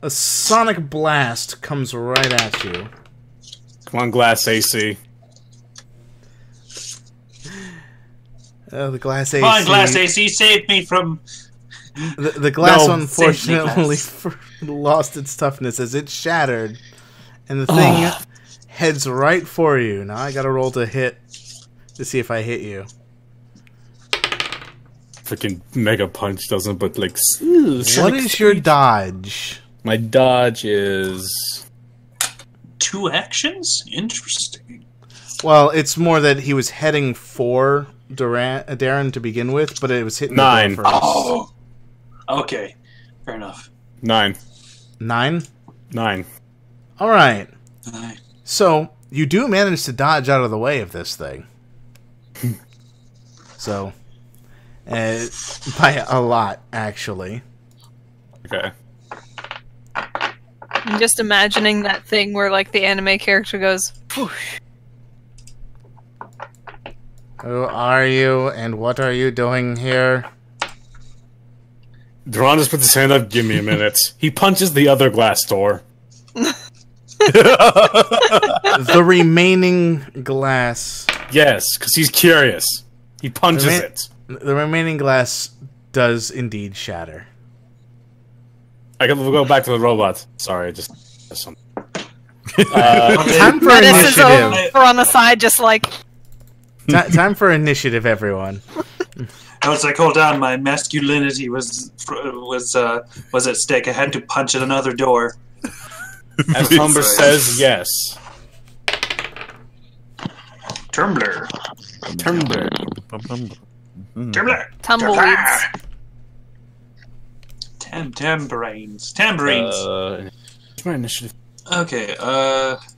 a sonic blast comes right at you. Come on, glass AC. The glass AC. Come on, Glass AC, save me from... The glass, No, unfortunately, lost its toughness as it shattered. And the thing heads right for you. Now I gotta roll to hit to see if I hit you. Freaking Mega Punch doesn't, but like... What is your dodge? My dodge is... 2 actions? Interesting. Well, it's more that he was heading for Darren to begin with, but it was hitting 9. the door first. Oh. Okay. Fair enough. 9. 9? 9. Alright. 9. So, you do manage to dodge out of the way of this thing. So, by a lot, actually. Okay. I'm just imagining that thing where, like, the anime character goes, whoosh. Who are you, and what are you doing here? Duran just puts his hand up, give me a minute. He punches the other glass door. The remaining glass... Yes, because he's curious. He punches it. The remaining glass does indeed shatter. I can go back to the robot. Sorry, I just... something. Time for Menace is initiative. over on the side, just like... Time for initiative, everyone. I was like, hold on, my masculinity was at stake. I had to punch at another door. As Humber says, yes. Tumbler. Tumbleweeds. Tambourines. What's my initiative? Okay,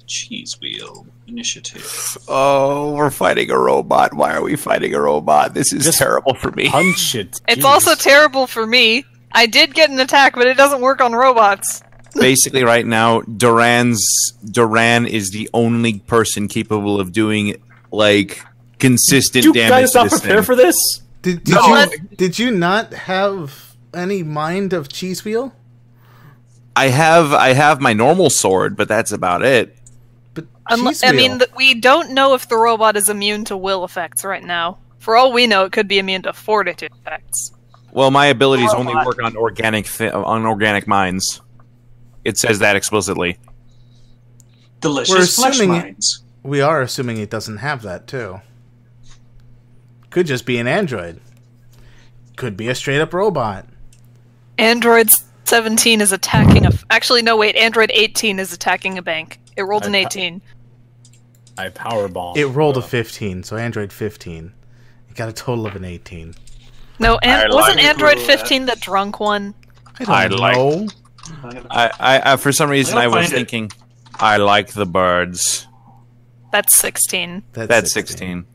cheese wheel initiative. Oh, we're fighting a robot. Why are we fighting a robot? This is terrible for me. Punch it. It's Jesus. also terrible for me. I did get an attack, but it doesn't work on robots. Basically, right now, Duran is the only person capable of doing like consistent Did you damage. guys to not this prepare thing. for this? Did you not have any mind of cheese wheel? I have my normal sword, but that's about it. But I mean, we don't know if the robot is immune to will effects right now. For all we know, it could be immune to fortitude effects. Well, my abilities only work on organic mines. It says that explicitly. Delicious flesh mines. We are assuming it doesn't have that too. Could just be an android. Could be a straight up robot. Android 17 is attacking a... Actually, no, wait. Android 18 is attacking a bank. It rolled an 18. I powerbomb. It rolled a 15, so Android 15. It got a total of an 18. No, wasn't like Android that. 15 the drunk one? I don't know. I for some reason I was find it. thinking I like the birds. That's 16. That's 16.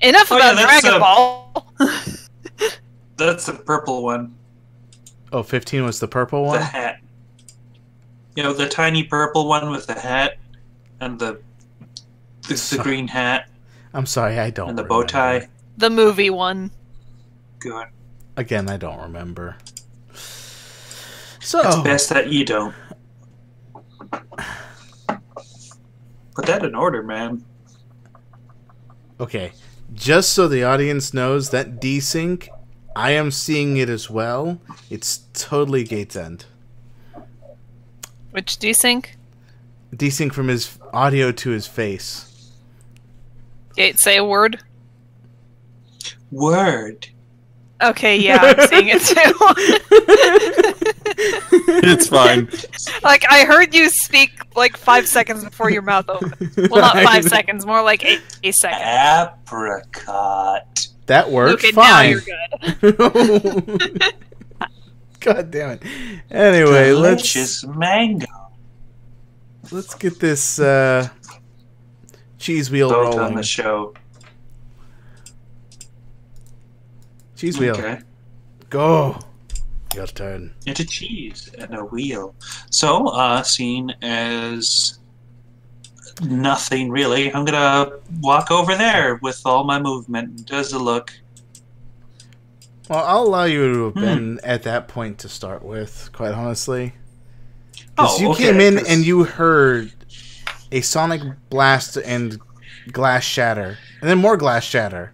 Enough Oh, about yeah, that's, Dragon Ball! That's the purple one. Oh, 15 was the purple The one? hat. You know, the tiny purple one with the hat and the green hat I'm sorry, I don't and the remember. bow tie. The movie one. Good. Again, I don't remember. So, It's best that you don't. Put that in order, man. okay. Just so the audience knows, that desync, I am seeing it as well. It's totally Gates End. Which desync? Desync from his audio to his face. Gate, say a word. Word. Okay, yeah, I'm seeing it too. It's fine. Like, I heard you speak like 5 seconds before your mouth opened. Well, not 5 seconds, more like a second. Apricot. That worked Okay, fine. now you're good. God damn it. Anyway, delicious mango. let's get this cheese wheel Both rolling. on the show. Cheese wheel. Okay. Go. Your turn. Into cheese and a wheel. So, seen as nothing really, I'm gonna walk over there with all my movement. Does it look? Well, I'll allow you to have been at that point to start with, quite honestly. Because you came in and you heard a sonic blast and glass shatter. And then more glass shatter.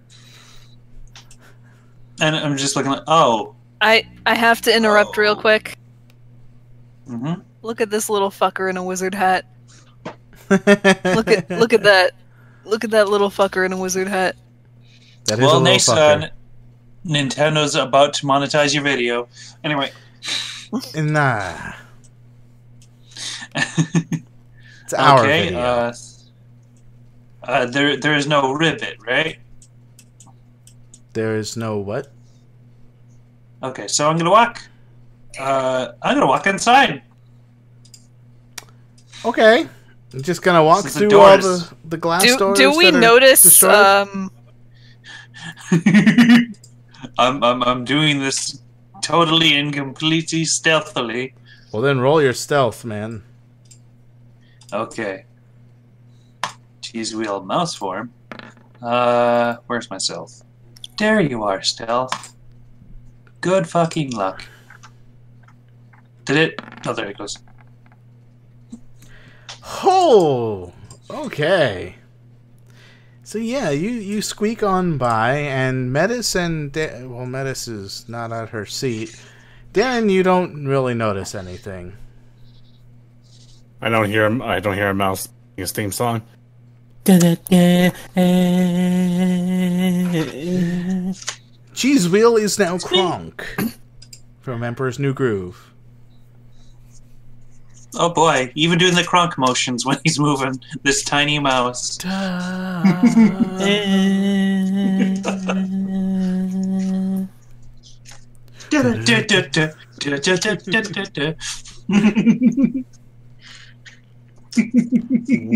And I'm just looking like, oh. I have to interrupt real quick. Mm-hmm. Look at this little fucker in a wizard hat. Look at that. Look at that little fucker in a wizard hat. That is a little fucker. Nintendo's about to monetize your video. Anyway. Nah. It's our video. There is no ribbit, right? There is no what? Okay, so I'm gonna walk. I'm gonna walk inside. Okay. I'm just gonna walk Since the through all doors- the glass doors. Do we that are notice? destroyed? I'm doing this totally and completely stealthily. Well, then roll your stealth, man. Okay. Cheese wheel mouse form. Where's my stealth? There you are, stealth. Good fucking luck. Did it? Oh, there it goes. Oh, okay. So yeah, you squeak on by, and Metis and well, Metis is not at her seat. Darren, you don't really notice anything. I don't hear a mouse sing his theme song. Cheese Wheel is now Kronk from Emperor's New Groove. Oh boy, even doing the Kronk motions when he's moving this tiny mouse.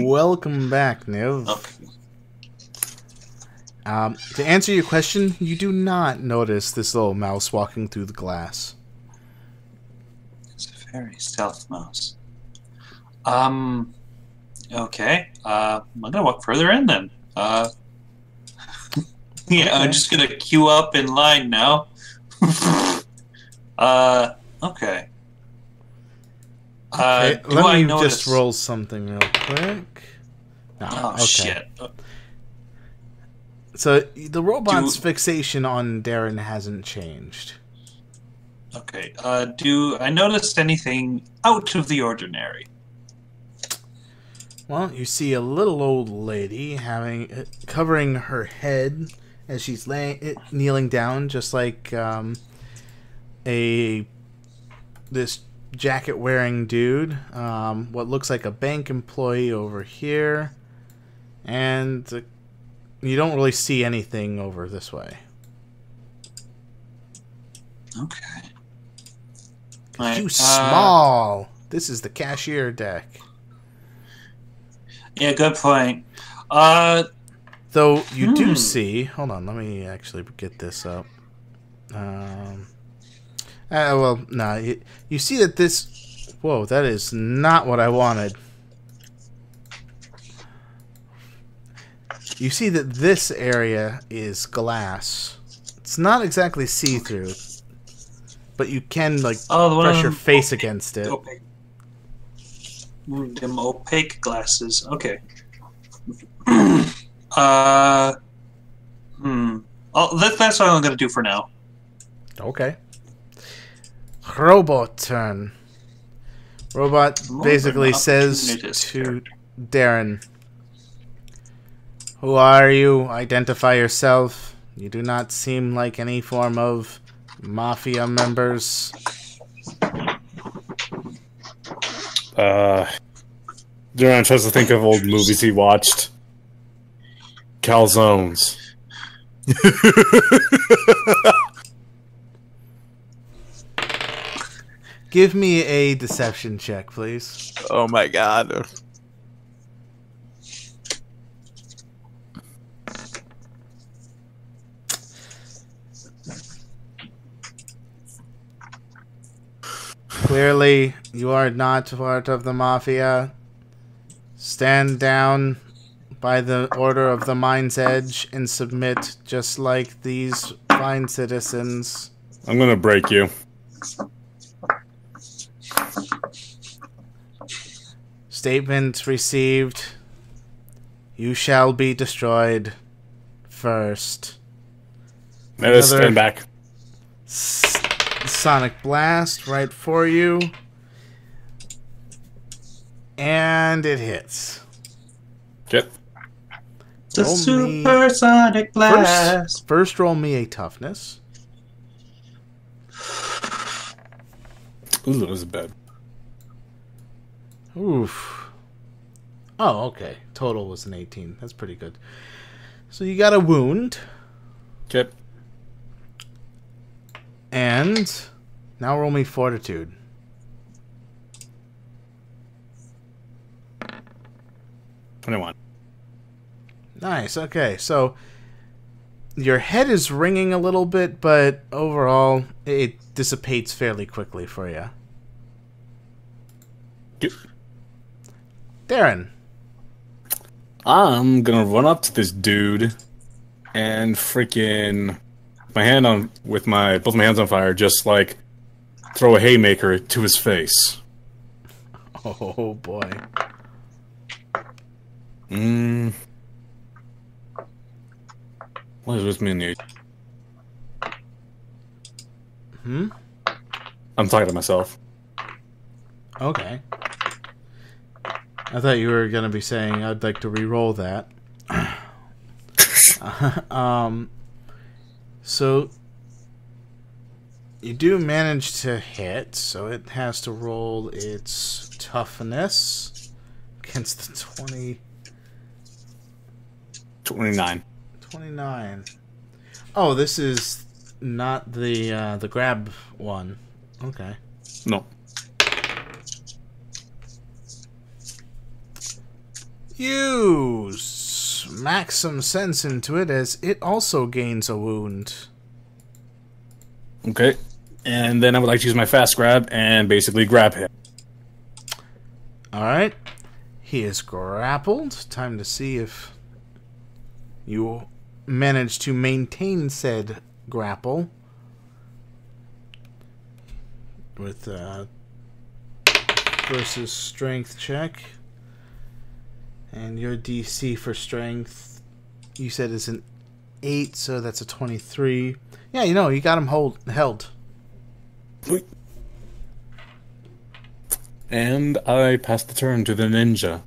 Welcome back, Niv. Okay. To answer your question, you do not notice this little mouse walking through the glass. It's a very stealth mouse. Okay. I'm gonna walk further in then. Yeah, Okay. I'm just gonna queue up in line now. Okay. Okay, Do let I me notice... just roll something real quick. No, Oh, okay. shit. So the robot's fixation on Darren hasn't changed. Okay. Do I notice anything out of the ordinary? Well, you see a little old lady covering her head as she's kneeling down, just like this jacket-wearing dude. What looks like a bank employee over here, and you don't really see anything over this way. Okay. Too small. This is the cashier deck. Yeah, good point. Though you do see... Hold on, let me actually get this up. Well, no. You see that this... Whoa, that is not what I wanted. You see that this area is glass. It's not exactly see-through, but you can, like, press your face against it. Opaque. Them opaque glasses. Okay. Oh, that's what I'm gonna do for now. Okay. Robot turn. Robot basically says to Darren, "Who are you? Identify yourself. You do not seem like any form of mafia members." Duran tries to think of old movies he watched. Calzones. Give me a deception check, please. Oh my god. Clearly, you are not part of the Mafia. Stand down by the order of the Mind's Edge and submit just like these fine citizens. I'm gonna break you. Statement received. You shall be destroyed first. Let us stand back. Sonic Blast right for you. And it hits. Get. The Roll supersonic blast. First, roll me a toughness. Ooh, that was bad. Oof. Oh, okay. Total was an 18. That's pretty good. So you got a wound. Okay. And now roll me fortitude. $21. Nice. Okay, so your head is ringing a little bit, but overall it dissipates fairly quickly for you. Yep. Darren. I'm gonna run up to this dude and freaking with both my hands on fire, just like throw a haymaker to his face. Oh boy. What is with me in the... Hmm? I'm talking to myself. Okay. I thought you were gonna be saying I'd like to re-roll that. So you do manage to hit, so it has to roll its toughness against the 29. 29. Oh, this is not the grab one. Okay. No. You smack some sense into it as it also gains a wound. Okay. And then I would like to use my fast grab and basically grab him. Alright. He is grappled. Time to see if you manage to maintain said grapple. With versus strength check. And your DC for strength, you said is an 8, so that's a 23. Yeah, you got him held. And I pass the turn to the ninja.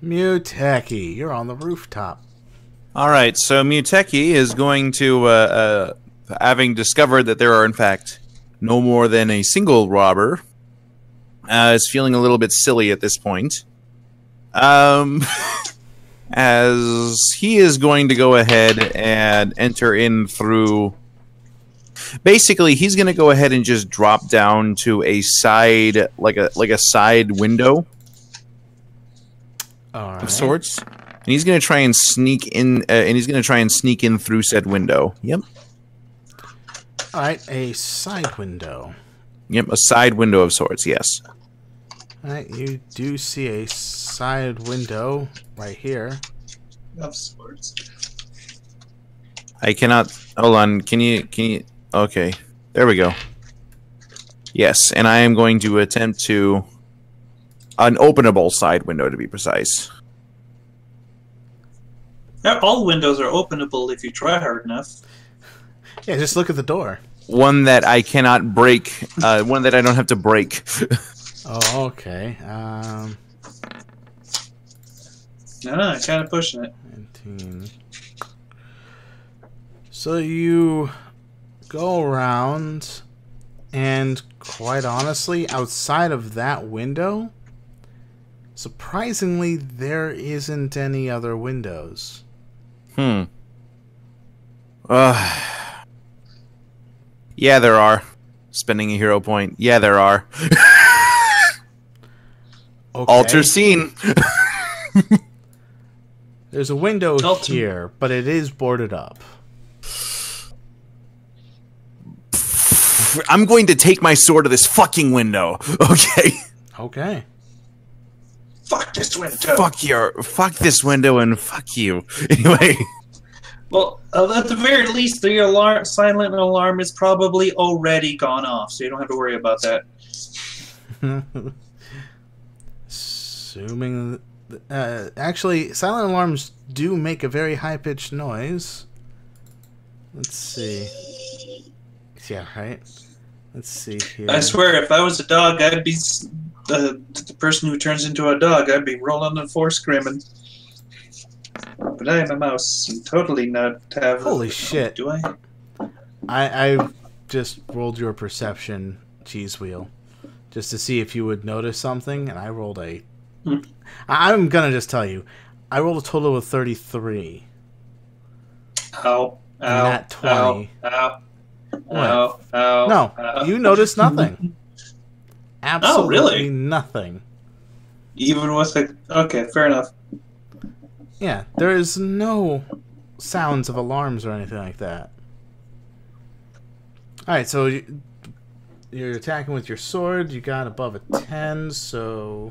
Muteki, you're on the rooftop. Alright, so Muteki is going to, having discovered that there are in fact no more than a single robber, is feeling a little bit silly at this point. As he is going to go ahead and enter in through... Basically, he's going to go ahead and just drop down to a side, like a side window of sorts. And he's going to try and sneak in, through said window. Yep. Alright, a side window. Yep, a side window of sorts, yes. Alright, you do see a side window right here. Of sorts. I cannot... Hold on, can you... Okay, there we go. Yes, and I am going to attempt to... An openable side window, to be precise. Yeah, all windows are openable if you try hard enough. Yeah, just look at the door. One that I cannot break. One that I don't have to break. Oh, okay. No, I'm kind of pushing it. 19. So you go around, and quite honestly, outside of that window, surprisingly, there isn't any other windows. Yeah, there are. Spending a hero point. Yeah, there are. Okay. Alter scene. There's a window here, but it is boarded up. I'm going to take my sword to this fucking window. Okay. Okay. Fuck this window. Fuck this window and fuck you. Anyway. Well, at the very least, the silent alarm is probably already gone off, so you don't have to worry about that. Assuming... actually, silent alarms do make a very high-pitched noise. Let's see. Yeah, right? Let's see here. I swear, if I was a dog, I'd be... the person who turns into a dog, I'd be rolling the floor screaming. But I am a mouse. I'm totally not have. Holy shit! Do I? I just rolled your perception cheese wheel, just to see if you would notice something, and I rolled a. I'm gonna just tell you, I rolled a total of 33. Ow! Ow! Not 20. Ow! Ow! Ow! No, ow. you noticed nothing. Absolutely really? nothing. Even with the... Okay, fair enough. Yeah, there is no sounds of alarms or anything like that. Alright, so you're attacking with your sword. You got above a 10, so...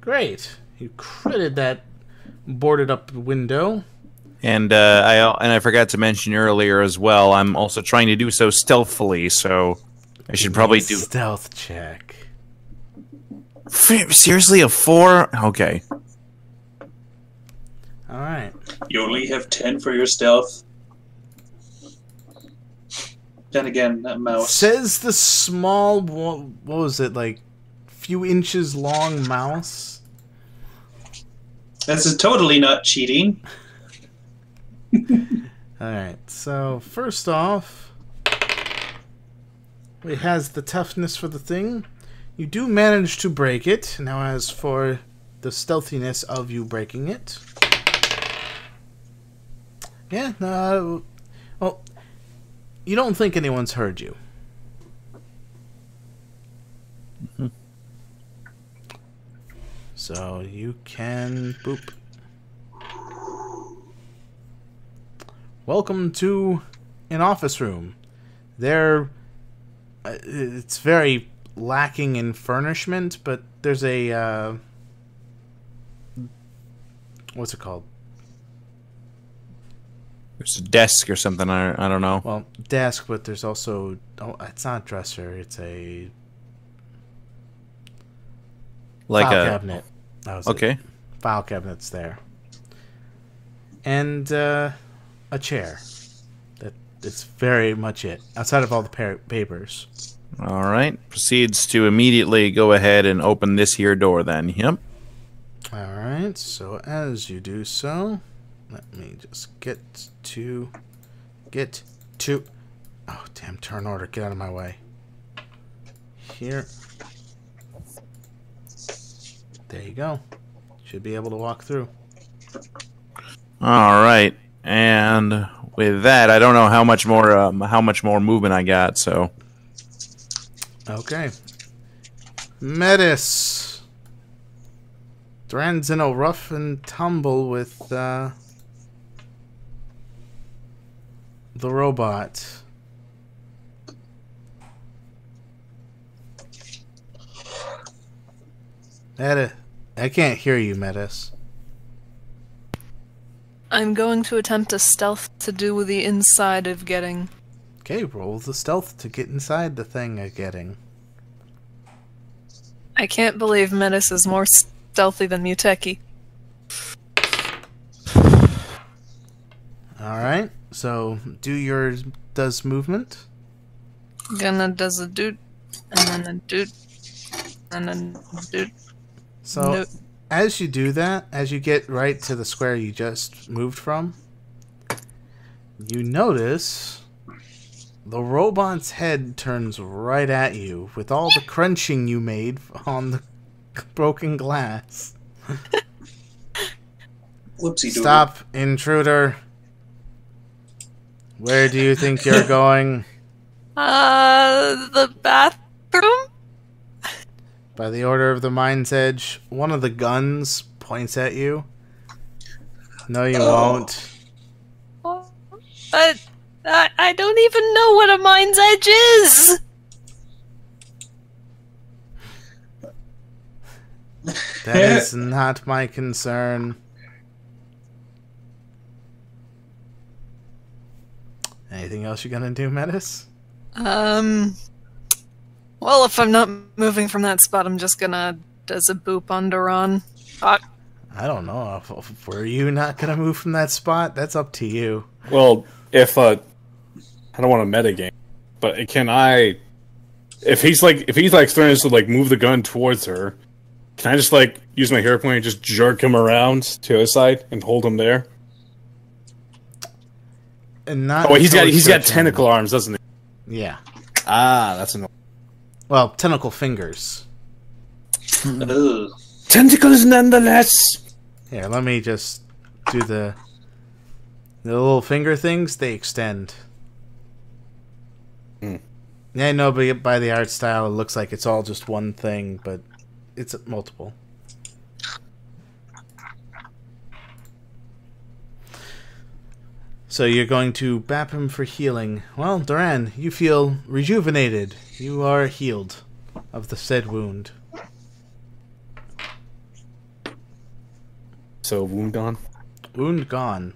Great. You critted that boarded up window. And I forgot to mention earlier as well, I'm also trying to do so stealthily, so I should probably do... Stealth check. Seriously, a 4? Okay. Alright. You only have 10 for your stealth. Then again, that mouse. Says the small, what was it, like, few inches long mouse? This is totally not cheating. Alright, so first off, it has the toughness for the thing. You do manage to break it. Now as for the stealthiness of you breaking it. Yeah, well, you don't think anyone's heard you. Mm-hmm. So you can boop. Welcome to an office room. It's very lacking in furnishment, but there's a what's it called? There's a desk or something, I don't know. Well, desk, but there's also... Oh, it's not a dresser, it's a... Like file a... cabinet. That was Okay. it. File cabinet's there. And, a chair. That's very much it. Outside of all the papers. Alright. Proceeds to immediately go ahead and open this here door then. Yep. Alright, so as you do so... Let me just get to... Oh, damn, turn order. Get out of my way. Here. There you go. Should be able to walk through. Alright. And with that, I don't know how much more movement I got, so... Okay. Metis. Duran's in a rough and tumble with, the robot. I can't hear you, Metis. I'm going to attempt a stealth to do with the inside of getting. Okay, roll the stealth to get inside the thing of getting. I can't believe Menace is more stealthy than Muteki. Alright, so does movement. Gonna does a doot, and then a doot, and then a doot. So, Nope. as you do that, as you get right to the square you just moved from, you notice the robot's head turns right at you with all the crunching you made on the broken glass. Whoopsie doodle. Stop, intruder. Where do you think you're going? The bathroom? By the order of the Mind's Edge, one of the guns points at you. No, you won't. But I don't even know what a Mind's Edge is! That is not my concern. Anything else you're gonna do, Metis? Well, if I'm not moving from that spot, I'm just gonna... Does a boop on Duran? I don't know. Were you not gonna move from that spot? That's up to you. Well, if I don't want to metagame, but can I? If he's threatening to like move the gun towards her, can I just like use my hero point and just jerk him around to his side and hold him there? And not. Oh, he's got tentacle arms, doesn't he? Yeah. Ah, that's annoying. Well, tentacle fingers. Tentacles nonetheless. Here, let me just do the little finger things. They extend. Yeah, I know, but by the art style, it looks like it's all just one thing, but it's multiple. So you're going to bap him for healing. Well, Duran, you feel rejuvenated. You are healed of the said wound. So, wound gone? Wound gone.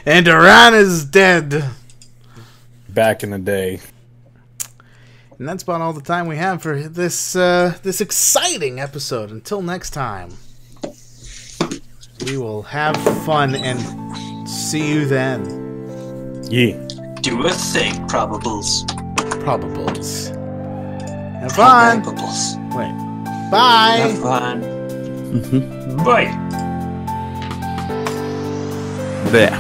And Duran is dead. Back in the day. And that's about all the time we have for this exciting episode. Until next time, we will have fun and see you then. Yeah. Do a thing, probables. Probables. Have fun. Probables. Wait. Bye. Have fun. Bye. There.